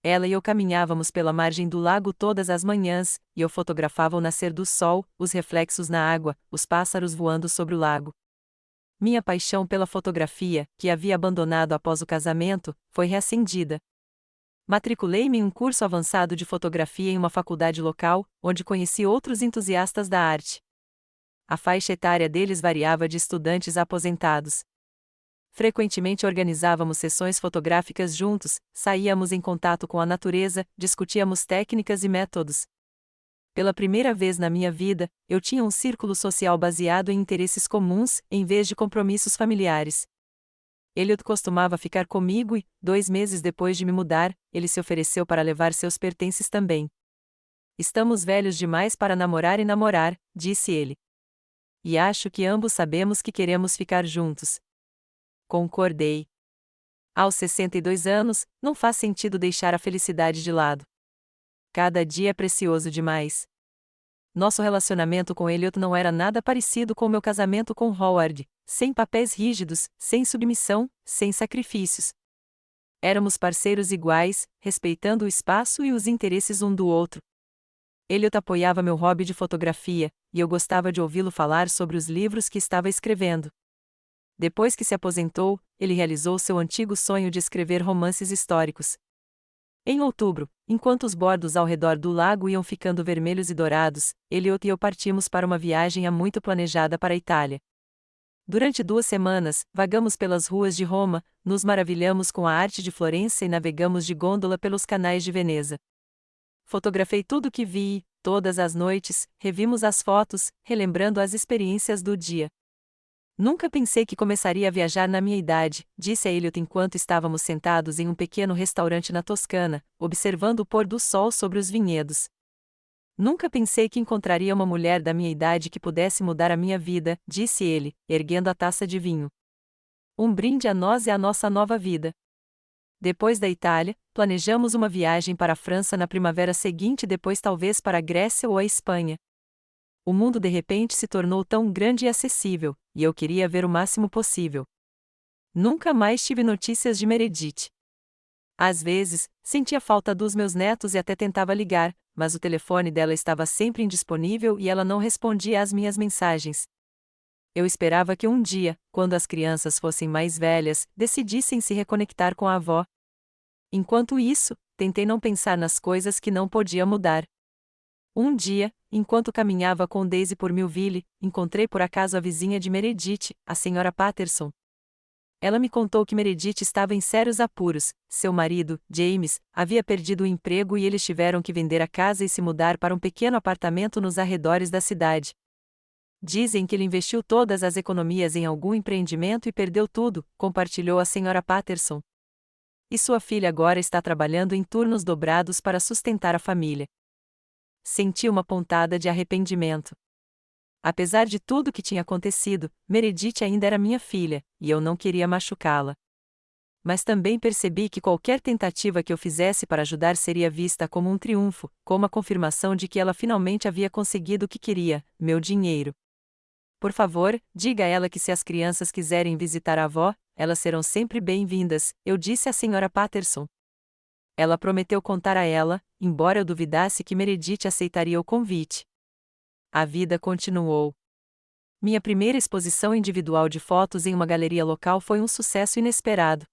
Ela e eu caminhávamos pela margem do lago todas as manhãs, e eu fotografava o nascer do sol, os reflexos na água, os pássaros voando sobre o lago. Minha paixão pela fotografia, que havia abandonado após o casamento, foi reacendida. Matriculei-me em um curso avançado de fotografia em uma faculdade local, onde conheci outros entusiastas da arte. A faixa etária deles variava de estudantes a aposentados. Frequentemente organizávamos sessões fotográficas juntos, saíamos em contato com a natureza, discutíamos técnicas e métodos. Pela primeira vez na minha vida, eu tinha um círculo social baseado em interesses comuns, em vez de compromissos familiares. Elliot costumava ficar comigo e, 2 meses depois de me mudar, ele se ofereceu para levar seus pertences também. Estamos velhos demais para namorar e namorar, disse ele. E acho que ambos sabemos que queremos ficar juntos. Concordei. Aos 62 anos, não faz sentido deixar a felicidade de lado. Cada dia é precioso demais. Nosso relacionamento com Elliot não era nada parecido com meu casamento com Howard, sem papéis rígidos, sem submissão, sem sacrifícios. Éramos parceiros iguais, respeitando o espaço e os interesses um do outro. Elliot apoiava meu hobby de fotografia, e eu gostava de ouvi-lo falar sobre os livros que estava escrevendo. Depois que se aposentou, ele realizou seu antigo sonho de escrever romances históricos. Em outubro, enquanto os bordos ao redor do lago iam ficando vermelhos e dourados, Elliot e eu partimos para uma viagem há muito planejada para a Itália. Durante 2 semanas, vagamos pelas ruas de Roma, nos maravilhamos com a arte de Florença e navegamos de gôndola pelos canais de Veneza. Fotografei tudo o que vi e, todas as noites, revimos as fotos, relembrando as experiências do dia. Nunca pensei que começaria a viajar na minha idade, disse a Elliot enquanto estávamos sentados em um pequeno restaurante na Toscana, observando o pôr do sol sobre os vinhedos. Nunca pensei que encontraria uma mulher da minha idade que pudesse mudar a minha vida, disse ele, erguendo a taça de vinho. Um brinde a nós e à nossa nova vida. Depois da Itália, planejamos uma viagem para a França na primavera seguinte e depois talvez para a Grécia ou a Espanha. O mundo de repente se tornou tão grande e acessível, e eu queria ver o máximo possível. Nunca mais tive notícias de Meredith. Às vezes, sentia falta dos meus netos e até tentava ligar, mas o telefone dela estava sempre indisponível e ela não respondia às minhas mensagens. Eu esperava que um dia, quando as crianças fossem mais velhas, decidissem se reconectar com a avó. Enquanto isso, tentei não pensar nas coisas que não podia mudar. Um dia, enquanto caminhava com Daisy por Millville, encontrei por acaso a vizinha de Meredith, a Sra. Patterson. Ela me contou que Meredith estava em sérios apuros, seu marido, James, havia perdido o emprego e eles tiveram que vender a casa e se mudar para um pequeno apartamento nos arredores da cidade. Dizem que ele investiu todas as economias em algum empreendimento e perdeu tudo, compartilhou a Sra. Patterson. E sua filha agora está trabalhando em turnos dobrados para sustentar a família. Senti uma pontada de arrependimento. Apesar de tudo que tinha acontecido, Meredith ainda era minha filha, e eu não queria machucá-la. Mas também percebi que qualquer tentativa que eu fizesse para ajudar seria vista como um triunfo, como a confirmação de que ela finalmente havia conseguido o que queria, meu dinheiro. Por favor, diga a ela que se as crianças quiserem visitar a avó, elas serão sempre bem-vindas, eu disse à Sra. Patterson. Ela prometeu contar a ela, embora eu duvidasse que Meredith aceitaria o convite. A vida continuou. Minha primeira exposição individual de fotos em uma galeria local foi um sucesso inesperado.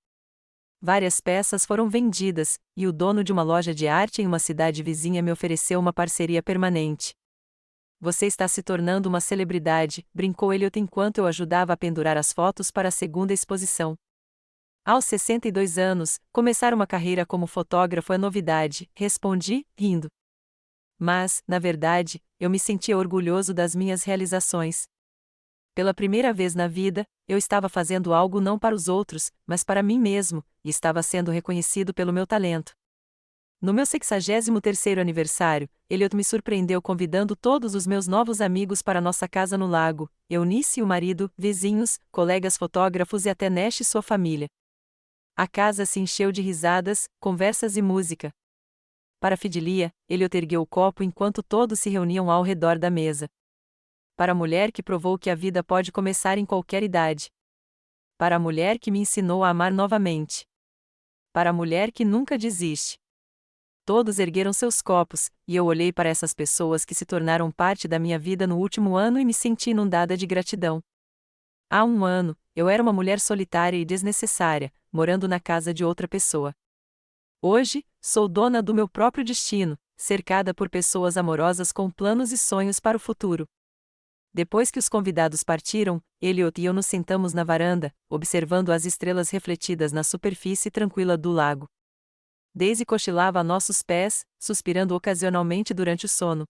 Várias peças foram vendidas, e o dono de uma loja de arte em uma cidade vizinha me ofereceu uma parceria permanente. Você está se tornando uma celebridade, brincou Elliot enquanto eu ajudava a pendurar as fotos para a segunda exposição. Aos 62 anos, começar uma carreira como fotógrafo é novidade, respondi, rindo. Mas, na verdade, eu me sentia orgulhoso das minhas realizações. Pela primeira vez na vida, eu estava fazendo algo não para os outros, mas para mim mesmo, e estava sendo reconhecido pelo meu talento. No meu 63º aniversário, Elliot me surpreendeu convidando todos os meus novos amigos para nossa casa no lago, Eunice e o marido, vizinhos, colegas fotógrafos e até Nash e sua família. A casa se encheu de risadas, conversas e música. Para Fidilia, Elliot ergueu o copo enquanto todos se reuniam ao redor da mesa. Para a mulher que provou que a vida pode começar em qualquer idade. Para a mulher que me ensinou a amar novamente. Para a mulher que nunca desiste. Todos ergueram seus copos, e eu olhei para essas pessoas que se tornaram parte da minha vida no último ano e me senti inundada de gratidão. Há um ano, eu era uma mulher solitária e desnecessária, morando na casa de outra pessoa. Hoje, sou dona do meu próprio destino, cercada por pessoas amorosas com planos e sonhos para o futuro. Depois que os convidados partiram, Elliot e eu nos sentamos na varanda, observando as estrelas refletidas na superfície tranquila do lago. Daisy cochilava a nossos pés, suspirando ocasionalmente durante o sono.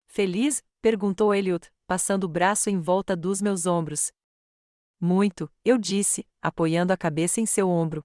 Feliz? Perguntou Elliot, passando o braço em volta dos meus ombros. Muito, eu disse, apoiando a cabeça em seu ombro.